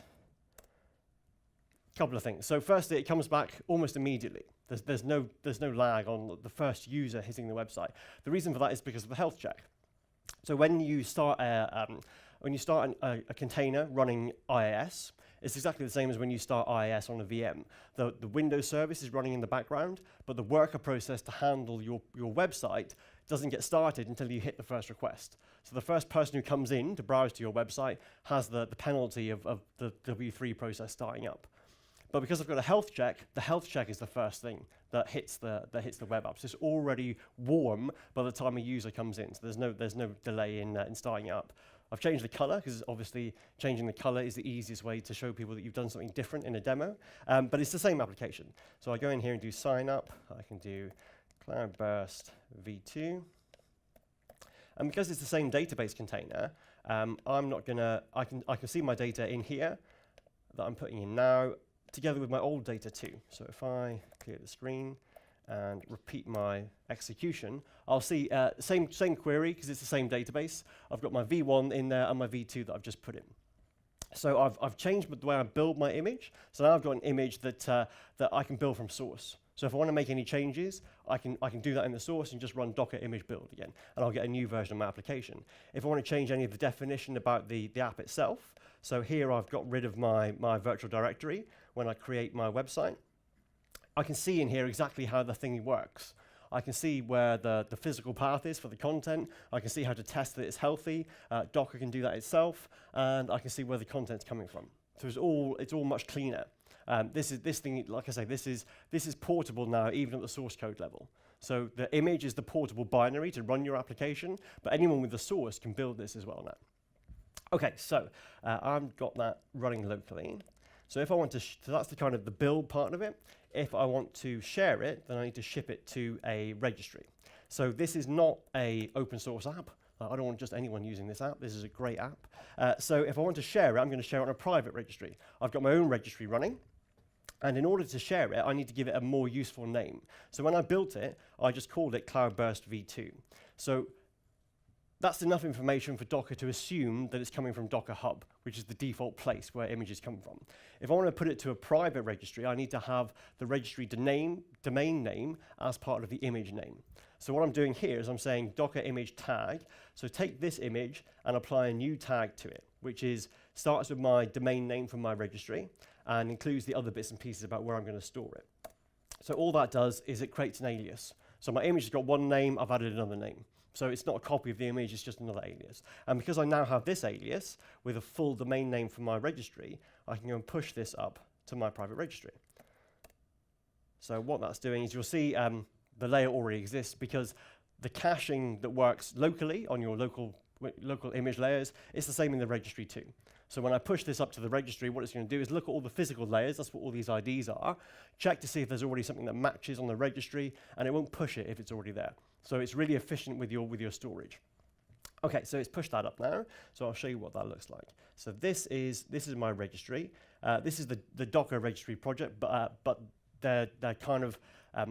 a couple of things. So firstly, it comes back almost immediately. There's no lag on the first user hitting the website. The reason for that is because of the health check. So when you start a container running IIS, it's exactly the same as when you start IIS on a VM. The Windows service is running in the background, but the worker process to handle your website doesn't get started until you hit the first request. So the first person who comes in to browse to your website has the penalty of the W3 process starting up. But because I've got a health check, the health check is the first thing that hits the web app. So it's already warm by the time a user comes in. So there's no delay in starting it up. I've changed the color, because obviously changing the color is the easiest way to show people that you've done something different in a demo. But it's the same application. So I go in here and do sign up. I can do CloudBurst v2. And because it's the same database container, I can see my data in here that I'm putting in now, together with my old data too. So if I clear the screen and repeat my execution, I'll see same query, because it's the same database. I've got my v1 in there and my v2 that I've just put in. So I've changed the way I build my image. So now I've got an image that I can build from source. So if I want to make any changes, I can do that in the source and just run docker image build again, and I'll get a new version of my application. If I want to change any of the definition about the app itself, so here I've got rid of my virtual directory when I create my website. I can see in here exactly how the thing works. I can see where the physical path is for the content. I can see how to test that it's healthy. Docker can do that itself, and I can see where the content's coming from. So it's all much cleaner. This thing, like I say, this is portable now, even at the source code level. So the image is the portable binary to run your application, but anyone with the source can build this as well now. Okay, so I've got that running locally. So if I want to, so that's the kind of the build part of it. If I want to share it, then I need to ship it to a registry. So this is not a open source app. I don't want just anyone using this app. This is a great app. So if I want to share it, I'm going to share it on a private registry. I've got my own registry running. And in order to share it, I need to give it a more useful name. So when I built it, I just called it CloudBurst v2. So that's enough information for Docker to assume that it's coming from Docker Hub, which is the default place where images come from. If I want to put it to a private registry, I need to have the registry domain name as part of the image name. So what I'm doing here is I'm saying Docker image tag. So take this image and apply a new tag to it, which starts with my domain name from my registry and includes the other bits and pieces about where I'm going to store it. So all that does is it creates an alias. So my image has got one name, I've added another name. So it's not a copy of the image, it's just another alias. And because I now have this alias with a full domain name from my registry, I can go and push this up to my private registry. So what that's doing is you'll see the layer already exists because the caching that works locally on your local image layers is the same in the registry too. So when I push this up to the registry, what it's going to do is look at all the physical layers, that's what all these IDs are, check to see if there's already something that matches on the registry, and it won't push it if it's already there. So it's really efficient with your storage. Okay, so it's pushed that up now, so I'll show you what that looks like. So this is my registry. This is the Docker registry project, but they're kind of, as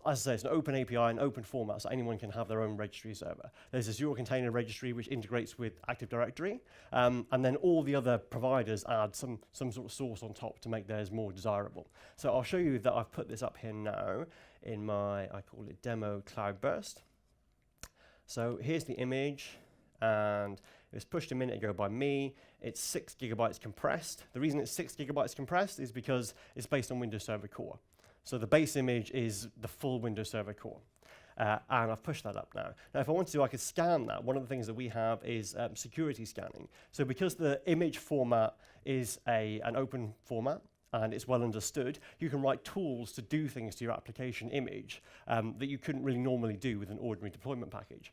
I say, it's an open API, an open format, so anyone can have their own registry server. There's a Azure Container Registry, which integrates with Active Directory, and then all the other providers add some sort of source on top to make theirs more desirable. So I'll show you that I've put this up here now in my, I call it demo CloudBurst. So here's the image, and it was pushed a minute ago by me. It's 6 GB compressed. The reason it's 6 GB compressed is because it's based on Windows Server Core. So the base image is the full Windows Server Core. And I've pushed that up now. Now, if I wanted to, I could scan that. One of the things that we have is security scanning. So because the image format is an open format, and it's well understood, you can write tools to do things to your application image that you couldn't really normally do with an ordinary deployment package.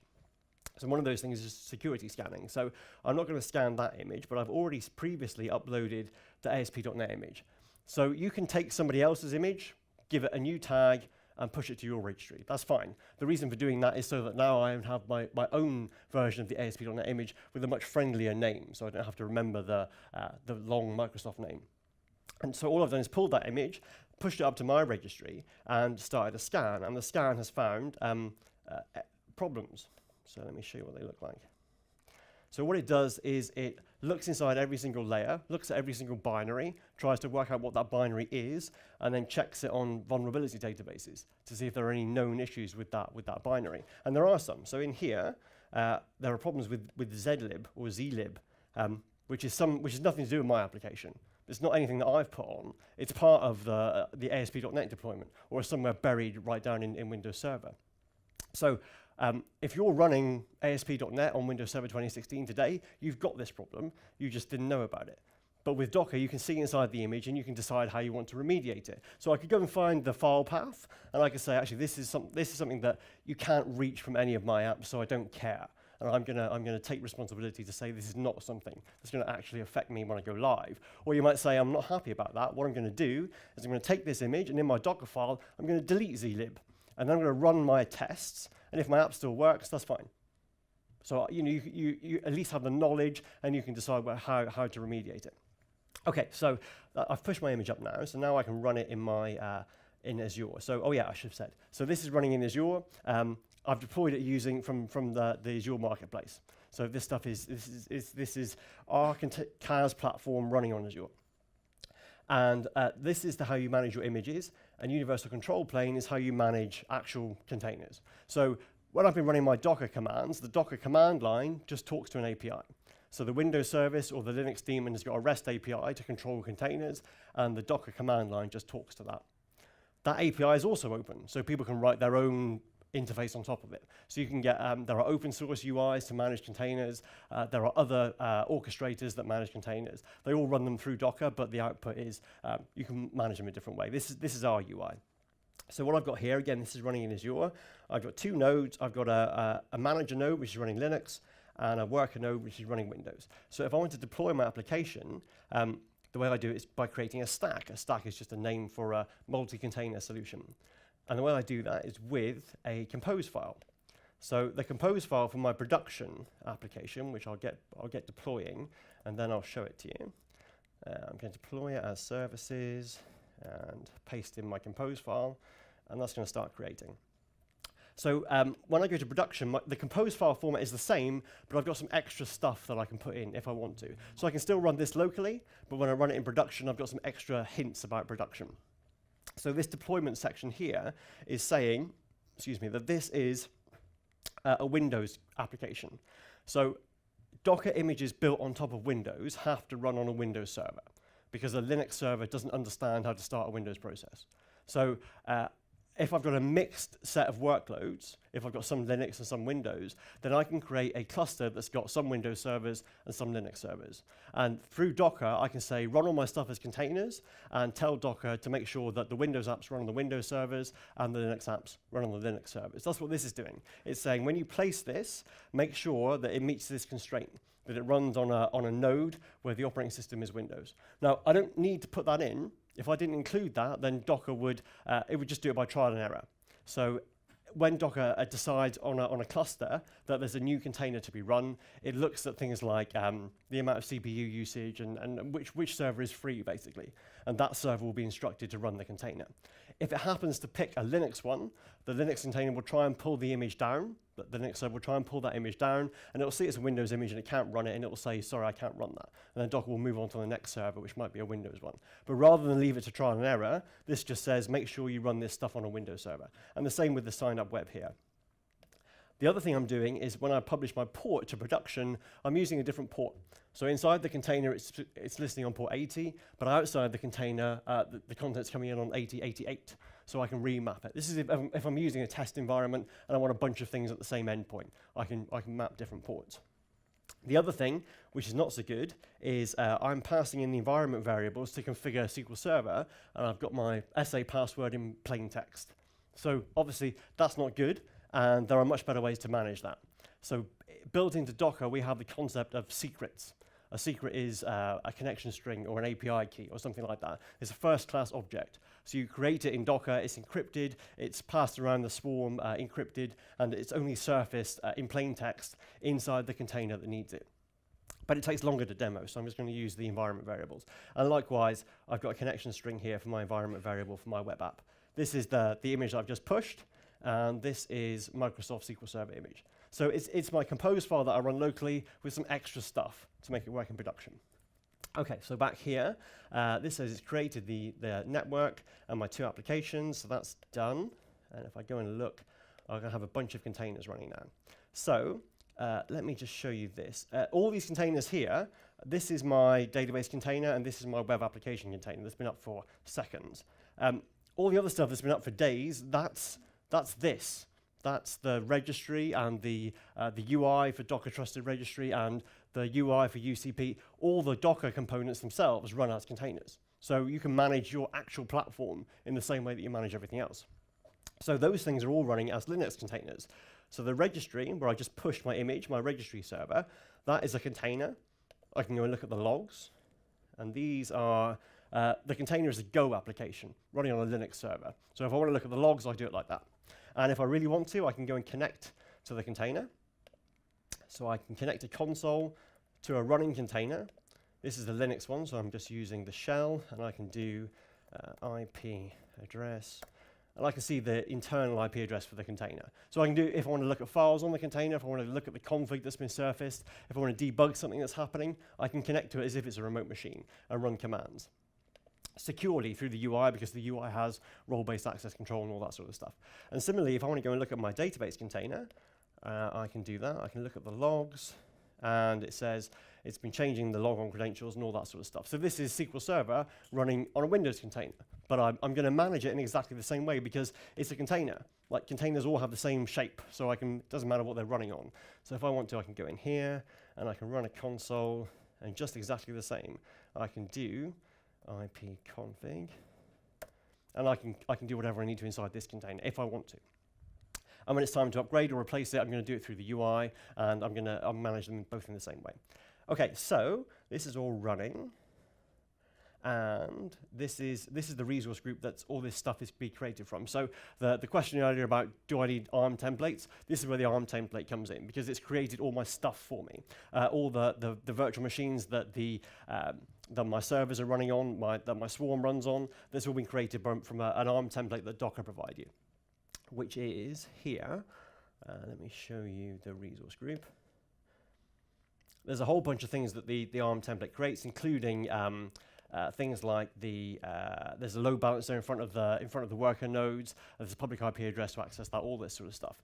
So one of those things is security scanning. So I'm not going to scan that image, but I've already previously uploaded the ASP.NET image. So you can take somebody else's image, give it a new tag, and push it to your registry. That's fine. The reason for doing that is so that now I have my own version of the ASP.NET image with a much friendlier name, so I don't have to remember the long Microsoft name. And so all I've done is pulled that image, pushed it up to my registry, and started a scan. And the scan has found problems. So let me show you what they look like. So what it does is it looks inside every single layer, looks at every single binary, tries to work out what that binary is, and then checks it on vulnerability databases to see if there are any known issues with that binary. And there are some. So in here, there are problems with zlib or zlib, which is nothing to do with my application. It's not anything that I've put on. It's part of the ASP.NET deployment, or somewhere buried right down in Windows Server. So if you're running ASP.NET on Windows Server 2016 today, you've got this problem. You just didn't know about it. But with Docker, you can see inside the image, and you can decide how you want to remediate it. So I could go and find the file path, and I could say, actually, this is something that you can't reach from any of my apps, so I don't care. And I'm gonna take responsibility to say this is not something that's gonna actually affect me when I go live. Or you might say, I'm not happy about that. What I'm gonna do is I'm gonna take this image, and in my Docker file, I'm gonna delete zlib. And then I'm gonna run my tests, and if my app still works, that's fine. So you at least have the knowledge, and you can decide how to remediate it. Okay, so I've pushed my image up now, so now I can run it in my in Azure. So, oh yeah, I should have said. So this is running in Azure. I've deployed it using from the Azure Marketplace. So this stuff is our CAS platform running on Azure. And this is how you manage your images, and Universal Control Plane is how you manage actual containers. So when I've been running my Docker commands, the Docker command line just talks to an API. So the Windows service or the Linux daemon has got a REST API to control containers, and the Docker command line just talks to that. That API is also open, so people can write their own interface on top of it. So you can get, there are open source UIs to manage containers. There are other orchestrators that manage containers. They all run them through Docker, but the output is, you can manage them a different way. This is our UI. So what I've got here, again, this is running in Azure. I've got two nodes. I've got a manager node, which is running Linux, and a worker node, which is running Windows. So if I want to deploy my application, the way I do it is by creating a stack. A stack is just a name for a multi-container solution. And the way I do that is with a compose file. So the compose file for my production application, which I'll get deploying, and then I'll show it to you. I'm going to deploy it as services and paste in my compose file, and that's going to start creating. So when I go to production, the compose file format is the same, but I've got some extra stuff that I can put in if I want to. So I can still run this locally, but when I run it in production, I've got some extra hints about production. So this deployment section here is saying, that this is a Windows application. So Docker images built on top of Windows have to run on a Windows server because a Linux server doesn't understand how to start a Windows process. So if I've got a mixed set of workloads, if I've got some Linux and some Windows, then I can create a cluster that's got some Windows servers and some Linux servers. And through Docker, I can say, run all my stuff as containers, and tell Docker to make sure that the Windows apps run on the Windows servers and the Linux apps run on the Linux servers. That's what this is doing. It's saying, when you place this, make sure that it meets this constraint. that it runs on a node where the operating system is Windows. Now, I don't need to put that in. If I didn't include that, then Docker would just do it by trial and error. So when Docker decides on a cluster that there's a new container to be run, it looks at things like the amount of CPU usage and which server is free, basically. And that server will be instructed to run the container. If it happens to pick a Linux one, the Linux container will try and pull the image down. The Linux server will try and pull that image down, and it'll see it's a Windows image and it can't run it, and it will say, sorry, I can't run that. And then Docker will move on to the next server, which might be a Windows one. But rather than leave it to trial and error, this just says, make sure you run this stuff on a Windows server. And the same with the sign-up web here. The other thing I'm doing is when I publish my port to production, I'm using a different port. So inside the container, it's listing on port 80, but outside the container, the content's coming in on 8088. So I can remap it. This is if I'm using a test environment and I want a bunch of things at the same endpoint. I can map different ports. The other thing, which is not so good, is I'm passing in the environment variables to configure SQL Server, and I've got my SA password in plain text. So obviously, that's not good, and there are much better ways to manage that. So built into Docker, we have the concept of secrets. A secret is a connection string or an API key or something like that. It's a first-class object. So you create it in Docker, it's encrypted, it's passed around the swarm encrypted, and it's only surfaced in plain text inside the container that needs it. But it takes longer to demo, so I'm just going to use the environment variables. And likewise, I've got a connection string here for my environment variable for my web app. This is the image that I've just pushed, and this is Microsoft SQL Server image. So it's my compose file that I run locally with some extra stuff to make it work in production. Okay, so back here, this says it's created the network and my two applications, so that's done. And if I go and look, I'm going to have a bunch of containers running now. So let me just show you this. All these containers here, this is my database container, and this is my web application container that's been up for seconds. All the other stuff that's been up for days, that's this. That's the registry and the UI for Docker Trusted Registry and the UI for UCP. All the Docker components themselves run as containers. So you can manage your actual platform in the same way that you manage everything else. So those things are all running as Linux containers. So the registry, where I just pushed my image, my registry server, that is a container. I can go and look at the logs. And these are, the container is a Go application running on a Linux server. So if I want to look at the logs, I do it like that. And if I really want to, I can go and connect to the container. So I can connect a console to a running container. This is the Linux one, so I'm just using the shell, and I can do IP address. And I can see the internal IP address for the container. So I can do, if I want to look at files on the container, if I want to look at the config that's been surfaced, if I want to debug something that's happening, I can connect to it as if it's a remote machine and run commands securely through the UI, because the UI has role-based access control and all that sort of stuff. And similarly, if I want to go and look at my database container, I can do that. I can look at the logs, and it says it's been changing the logon credentials and all that sort of stuff. So this is SQL Server running on a Windows container, but I'm going to manage it in exactly the same way because it's a container. Like, containers all have the same shape, so it doesn't matter what they're running on. So if I want to, I can go in here, and I can run a console, and just exactly the same. I can do ipconfig, and I can do whatever I need to inside this container if I want to. And when it's time to upgrade or replace it, I'm going to do it through the UI, and I'll manage them both in the same way. Okay, so this is all running, and this is the resource group that all this stuff is being created from. So the question earlier about do I need ARM templates, this is where the ARM template comes in, because it's created all my stuff for me. All the virtual machines that my servers are running on, that my swarm runs on, that's all been created from an ARM template that Docker provide you, which is here. Let me show you the resource group. There's a whole bunch of things that the ARM template creates, including things like there's a load balancer in front of the worker nodes. There's a public IP address to access that, all this sort of stuff.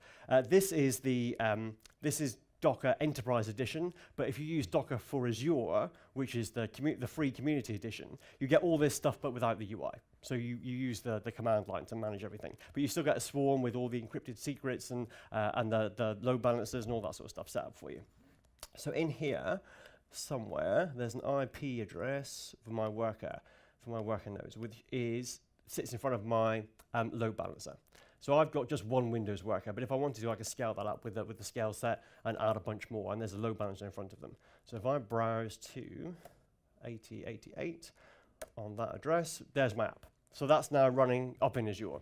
This is Docker Enterprise Edition, but if you use Docker for Azure, which is the free community edition, you get all this stuff but without the UI. So you use the command line to manage everything. But you still get a swarm with all the encrypted secrets and the load balancers and all that sort of stuff set up for you. So in here, somewhere, there's an IP address for my worker nodes, which sits in front of my load balancer. So I've got just one Windows worker, but if I wanted to, I could scale that up with the scale set and add a bunch more, and there's a load balancer in front of them. So if I browse to 8088 on that address, there's my app. So that's now running up in Azure.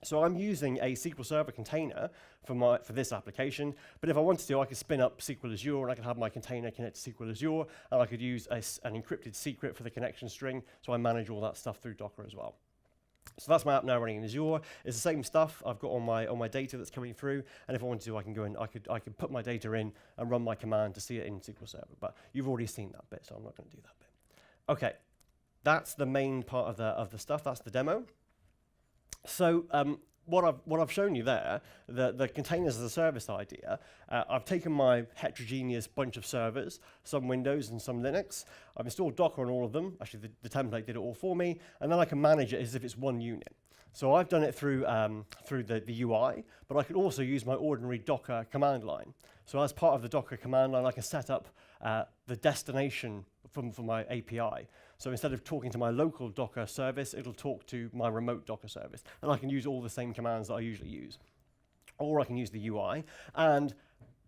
So I'm using a SQL Server container for this application, but if I wanted to, I could spin up SQL Azure, and I could have my container connect to SQL Azure, and I could use an encrypted secret for the connection string, so I manage all that stuff through Docker as well. So that's my app now running in Azure. It's the same stuff I've got on my data that's coming through, and if I wanted to, I can go in. I could put my data in and run my command to see it in SQL Server. But you've already seen that bit, so I'm not going to do that bit. Okay, that's the main part of the stuff. That's the demo. So what I've shown you there, the containers as a service idea, I've taken my heterogeneous bunch of servers, some Windows and some Linux. I've installed Docker on all of them. Actually, the template did it all for me, and then I can manage it as if it's one unit. So I've done it through the UI, but I could also use my ordinary Docker command line. So as part of the Docker command line, I can set up the destination for my API. So instead of talking to my local Docker service, it'll talk to my remote Docker service. And I can use all the same commands that I usually use. Or I can use the UI. And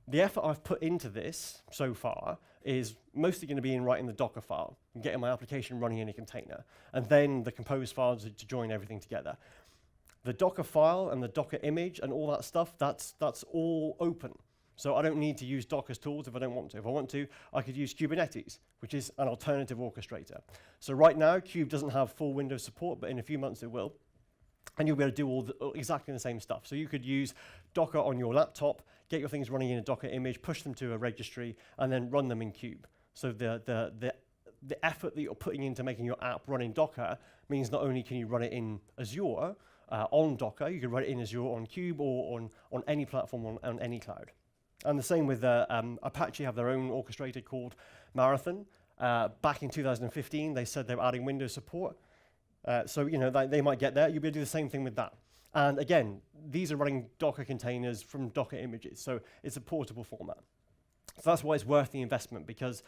the effort I've put into this so far is mostly going to be in writing the Docker file and getting my application running in a container. And then the compose files to join everything together. The Docker file and the Docker image and all that stuff, that's all open. So I don't need to use Docker's tools if I don't want to. If I want to, I could use Kubernetes, which is an alternative orchestrator. So right now, Kube doesn't have full Windows support, but in a few months it will. And you'll be able to do exactly the same stuff. So you could use Docker on your laptop, get your things running in a Docker image, push them to a registry, and then run them in Kube. So the effort that you're putting into making your app run in Docker means not only can you run it in Azure on Docker, you can run it in Azure on Kube or on any platform on any cloud. And the same with Apache have their own orchestrator called Marathon. Back in 2015, they said they were adding Windows support. So they might get there. You'll be able to do the same thing with that. And again, these are running Docker containers from Docker images. So it's a portable format. So that's why it's worth the investment, because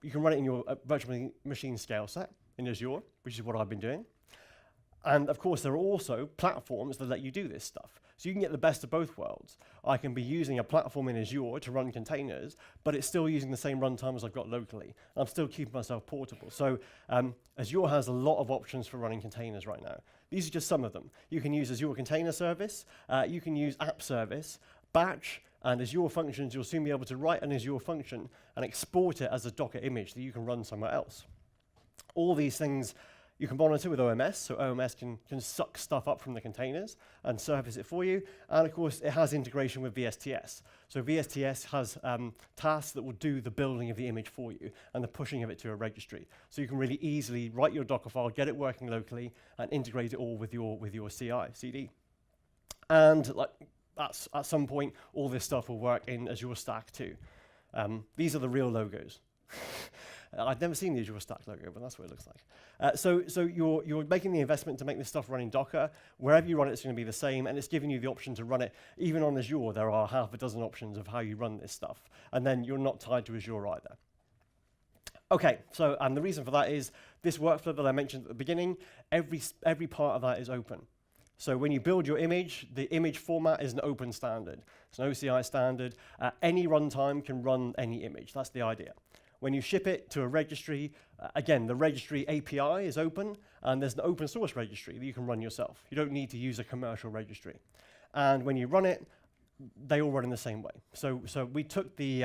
you can run it in your virtual machine scale set in Azure, which is what I've been doing. And of course, there are also platforms that let you do this stuff. So you can get the best of both worlds. I can be using a platform in Azure to run containers, but it's still using the same runtime as I've got locally. I'm still keeping myself portable. So Azure has a lot of options for running containers right now. These are just some of them. You can use Azure Container Service. You can use App Service, Batch, and Azure Functions. You'll soon be able to write an Azure function and export it as a Docker image that you can run somewhere else. All these things you can monitor with OMS, so OMS can suck stuff up from the containers and surface it for you. And of course, it has integration with VSTS. So VSTS has tasks that will do the building of the image for you and the pushing of it to a registry. So you can really easily write your Docker file, get it working locally, and integrate it all with your CD. And at some point, all this stuff will work in Azure Stack too. These are the real logos. I've never seen the Azure Stack logo, but that's what it looks like. So you're making the investment to make this stuff run in Docker. Wherever you run it, it's going to be the same, and it's giving you the option to run it. Even on Azure, there are half a dozen options of how you run this stuff, and then you're not tied to Azure either. Okay, so the reason for that is this workflow that I mentioned at the beginning, every part of that is open. So when you build your image, the image format is an open standard. It's an OCI standard. Any runtime can run any image. That's the idea. When you ship it to a registry, again, the registry API is open, and there's an open source registry that you can run yourself. You don't need to use a commercial registry. And when you run it, they all run in the same way. So we took the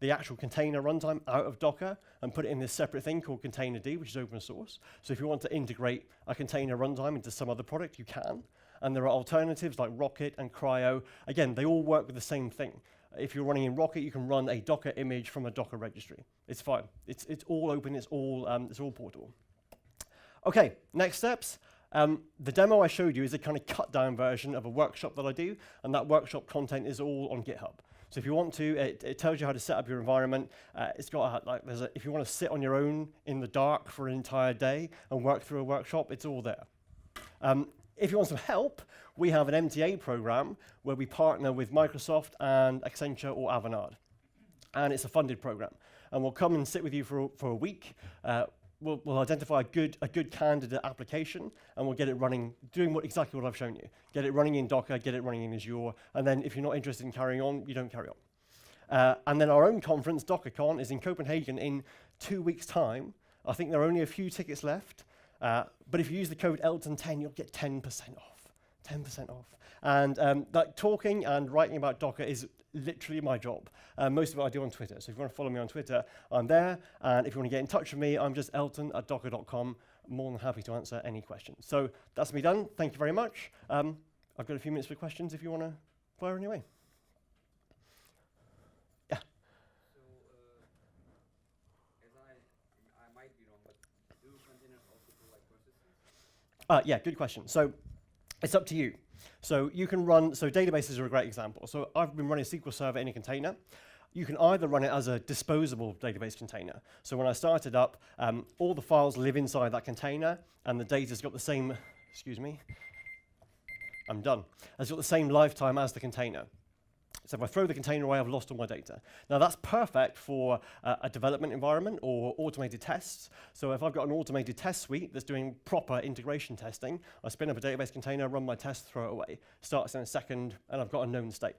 actual container runtime out of Docker and put it in this separate thing called Containerd, which is open source. So if you want to integrate a container runtime into some other product, you can. And there are alternatives like Rocket and Cryo. Again, they all work with the same thing. If you're running in Rocket, you can run a Docker image from a Docker registry. It's fine. It's all open. It's all portable. Okay, next steps. The demo I showed you is a kind of cut down version of a workshop that I do, and that workshop content is all on GitHub. So if you want to, it tells you how to set up your environment. It's got if you want to sit on your own in the dark for an entire day and work through a workshop, it's all there. If you want some help, we have an MTA program where we partner with Microsoft and Accenture or Avanade. And it's a funded program. And we'll come and sit with you for a week. we'll identify a good candidate application, and we'll get it running, doing exactly what I've shown you. Get it running in Docker, get it running in Azure, and then if you're not interested in carrying on, you don't carry on. And then our own conference, DockerCon, is in Copenhagen in 2 weeks' time. I think there are only a few tickets left, but if you use the code Elton10, you'll get 10% off. 10% off. And like talking and writing about Docker is literally my job. Most of it I do on Twitter. So if you want to follow me on Twitter, I'm there. And if you want to get in touch with me, I'm just elton@docker.com. More than happy to answer any questions. So that's me done. Thank you very much. I've got a few minutes for questions if you want to fire any way. Yeah. So, I might be wrong, but do containers also provide persistence? Yeah, good question. So it's up to you. So you can run, so databases are a great example. So I've been running SQL Server in a container. You can either run it as a disposable database container. So when I start it up, all the files live inside that container, and the data's got the same, excuse me, I'm done. It's got the same lifetime as the container. So if I throw the container away, I've lost all my data. Now that's perfect for a development environment or automated tests. So if I've got an automated test suite that's doing proper integration testing, I spin up a database container, run my test, throw it away. Starts in a second, and I've got a known state.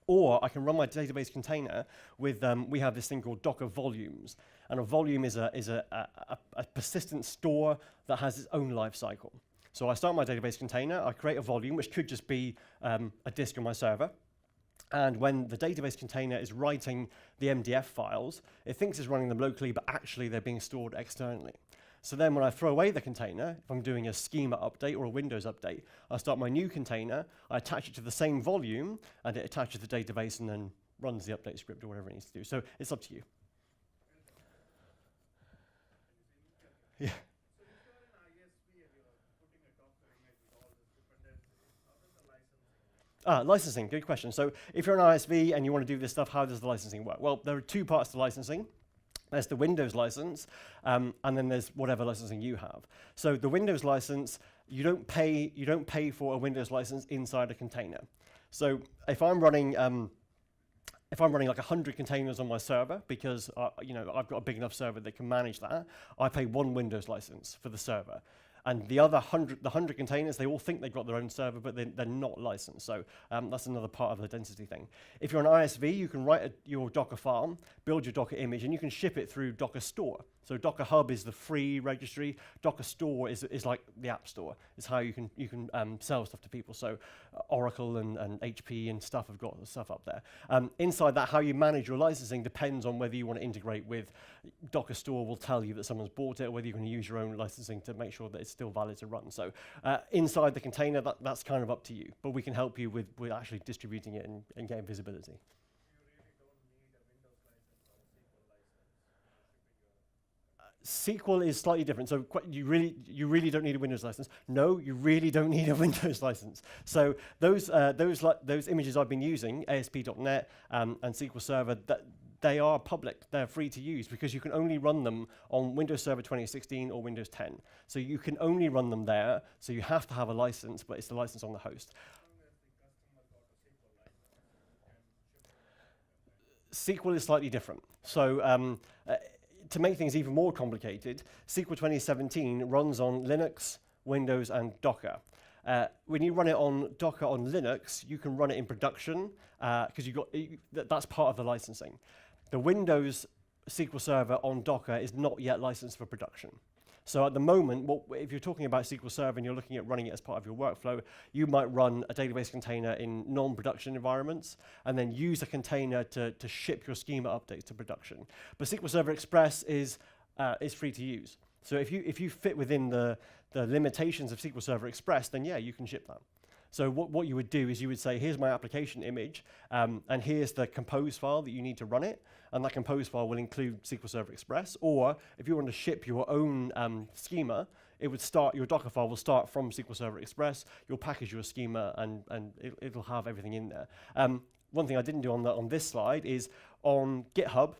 Or I can run my database container with, we have this thing called Docker volumes. And a volume is a persistent store that has its own life cycle. So I start my database container, I create a volume, which could just be a disk on my server. And when the database container is writing the MDF files, it thinks it's running them locally, but actually they're being stored externally. So then when I throw away the container, if I'm doing a schema update or a Windows update, I start my new container, I attach it to the same volume, and it attaches the database and then runs the update script or whatever it needs to do. So it's up to you. Yeah. Licensing, good question. So if you're an ISV and you want to do this stuff, how does the licensing work? Well, there are two parts to licensing. There's the Windows license, and then there's whatever licensing you have. So the Windows license, you don't pay for a Windows license inside a container. So if I'm running like 100 containers on my server, because I've got a big enough server that can manage that, I pay one Windows license for the server. And the other 100 containers, they all think they've got their own server, but they're not licensed. So that's another part of the density thing. If you're an ISV, you can write your Docker file, build your Docker image, and you can ship it through Docker Store. So Docker Hub is the free registry. Docker Store is like the App Store. It's how you can sell stuff to people. So Oracle and HP and stuff have got the stuff up there. Inside that, how you manage your licensing depends on whether you want to integrate with Docker Store. Will tell you that someone's bought it, or whether you can use your own licensing to make sure that it's still valid to run. So inside the container, that's kind of up to you. But we can help you with actually distributing it and getting visibility. SQL is slightly different. So you really don't need a Windows license. No, you really don't need a Windows license. So those images I've been using, ASP.NET and SQL Server, they are public. They're free to use because you can only run them on Windows Server 2016 or Windows 10. So you can only run them there. So you have to have a license, but it's the license on the host. SQL is slightly different. So to make things even more complicated, SQL 2017 runs on Linux, Windows, and Docker. When you run it on Docker on Linux, you can run it in production because that's part of the licensing. The Windows SQL Server on Docker is not yet licensed for production. So at the moment, if you're talking about SQL Server and you're looking at running it as part of your workflow, you might run a database container in non-production environments and then use a container to ship your schema updates to production. But SQL Server Express is free to use. So if you fit within the limitations of SQL Server Express, then yeah, you can ship that. So what you would do is you would say, here's my application image, and here's the compose file that you need to run it, and that compose file will include SQL Server Express. Or if you want to ship your own schema, your Docker file will start from SQL Server Express. You'll package your schema, and it'll have everything in there. One thing I didn't do on this slide is on GitHub.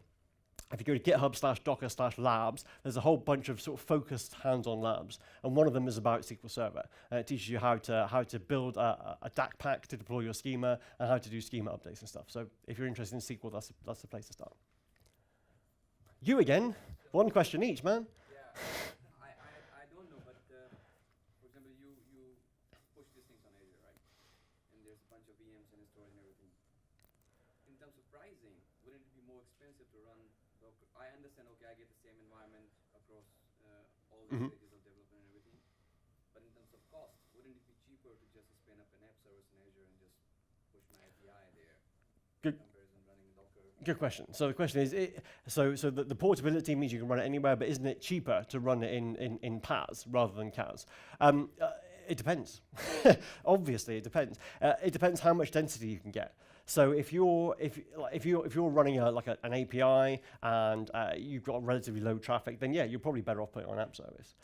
If you go to github/docker/labs, there's a whole bunch of sort of focused hands-on labs, and one of them is about SQL Server. And it teaches you how to build a DAC pack to deploy your schema and how to do schema updates and stuff. So if you're interested in SQL, that's the place to start. You again? One question each, man. Yeah, I don't know, but for example, you push these things on Azure, right? And there's a bunch of VMs and storage and everything. In terms of pricing, wouldn't it be more expensive to run Docker? I understand, okay, I get the same environment across all the Mhm. stages of development and everything. But in terms of cost, wouldn't it be cheaper to just spin up an app service in Azure and just push my API there? Good. In comparison running Docker. Good question. So the question is, the portability means you can run it anywhere, but isn't it cheaper to run it in PaaS rather than CaaS? It depends. Obviously, it depends. It depends how much density you can get. So if you're running an API and you've got relatively low traffic, then yeah, you're probably better off putting it on app service.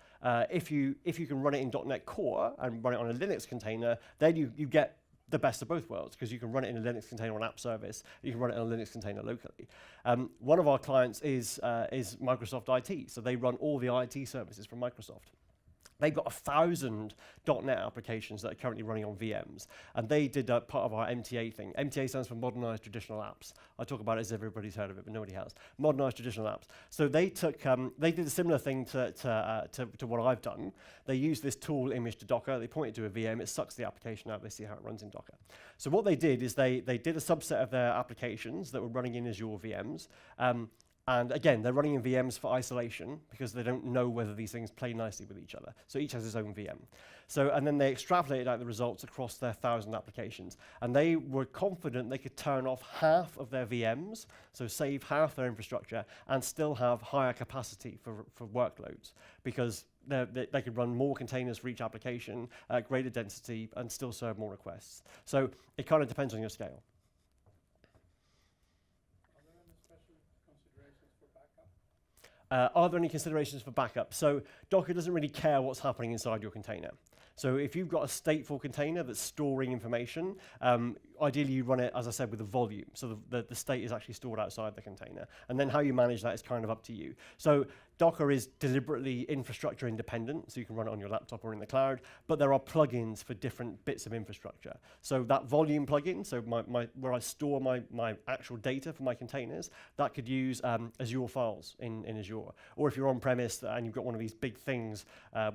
If you can run it in .NET Core and run it on a Linux container, then you get the best of both worlds, because you can run it in a Linux container on app service, you can run it in a Linux container locally. One of our clients is Microsoft IT, so they run all the IT services from Microsoft. They've got 1,000 .NET applications that are currently running on VMs, and they did part of our MTA thing. MTA stands for Modernized Traditional Apps. I talk about it as everybody's heard of it, but nobody has. Modernized Traditional Apps. So they took, they did a similar thing to what I've done. They used this tool image to Docker. They point it to a VM. It sucks the application out. They see how it runs in Docker. So what they did is they did a subset of their applications that were running in Azure VMs. And again, they're running in VMs for isolation because they don't know whether these things play nicely with each other. So each has its own VM. So, and then they extrapolated out the results across their 1,000 applications. And they were confident they could turn off half of their VMs, so save half their infrastructure, and still have higher capacity for workloads, because they could run more containers for each application at greater density and still serve more requests. So it kind of depends on your scale. Are there any considerations for backup? So Docker doesn't really care what's happening inside your container. So if you've got a stateful container that's storing information, ideally you run it, as I said, with a volume. So the state is actually stored outside the container. And then how you manage that is kind of up to you. So Docker is deliberately infrastructure independent, so you can run it on your laptop or in the cloud, but there are plugins for different bits of infrastructure. So that volume plugin, so where I store my actual data for my containers, that could use Azure files in Azure. Or if you're on-premise and you've got one of these big things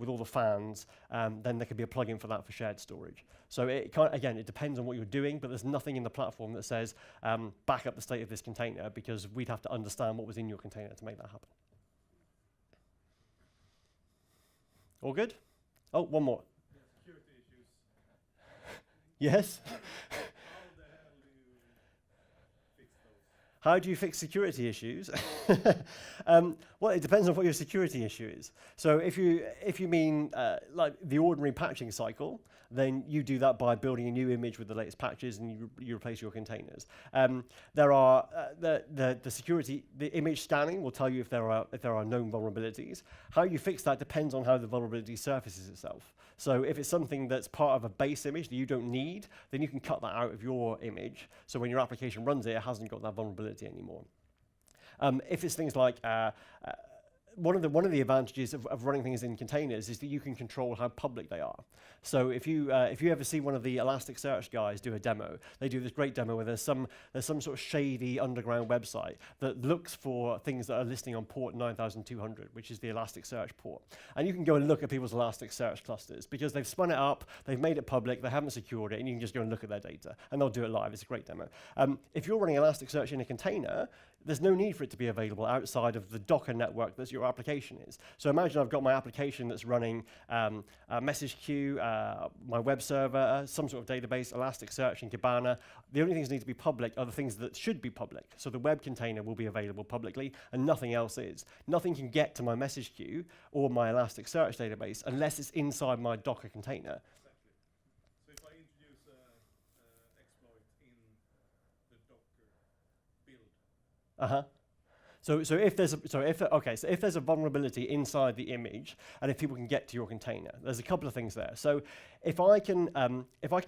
with all the fans, then there could be a plugin for that for shared storage. So again, it depends on what you're doing, but there's nothing in the platform that says back up the state of this container, because we'd have to understand what was in your container to make that happen. All good? Oh, one more. Yeah, security issues. Yes? How the hell do you fix those? How do you fix security issues? Well, it depends on what your security issue is. So if you mean like the ordinary patching cycle, then you do that by building a new image with the latest patches, and you replace your containers. There are the security, the image scanning will tell you if there are known vulnerabilities. How you fix that depends on how the vulnerability surfaces itself. So if it's something that's part of a base image that you don't need, then you can cut that out of your image. So when your application runs it, it hasn't got that vulnerability anymore. If it's things like one of the advantages of running things in containers is that you can control how public they are. So if you ever see one of the Elasticsearch guys do a demo, they do this great demo where there's some sort of shady underground website that looks for things that are listing on port 9200, which is the Elasticsearch port. And you can go and look at people's Elasticsearch clusters because they've spun it up, they've made it public, they haven't secured it, and you can just go and look at their data, and they'll do it live. It's a great demo. If you're running Elasticsearch in a container, there's no need for it to be available outside of the Docker network that your application is. So imagine I've got my application that's running a message queue, my web server, some sort of database, Elasticsearch, and Kibana. The only things that need to be public are the things that should be public. So the web container will be available publicly, and nothing else is. Nothing can get to my message queue or my Elasticsearch database unless it's inside my Docker container. Exactly. So if I introduce an exploit in the Docker build. So if there's a vulnerability inside the image, and if people can get to your container, there's a couple of things there. So if I can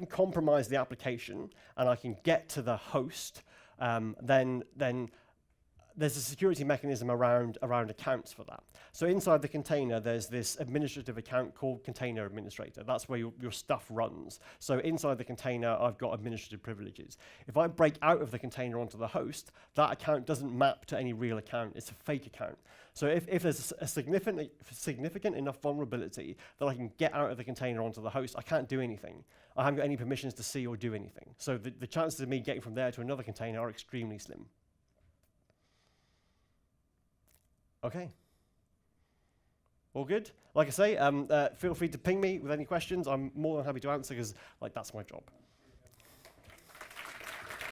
compromise the application and I can get to the host, then there's a security mechanism around accounts for that. So inside the container, there's this administrative account called container administrator. That's where your stuff runs. So inside the container, I've got administrative privileges. If I break out of the container onto the host, that account doesn't map to any real account. It's a fake account. So if there's a significant enough vulnerability that I can get out of the container onto the host, I can't do anything. I haven't got any permissions to see or do anything. So the chances of me getting from there to another container are extremely slim. Okay. All good? Like I say, feel free to ping me with any questions. I'm more than happy to answer because, like, that's my job.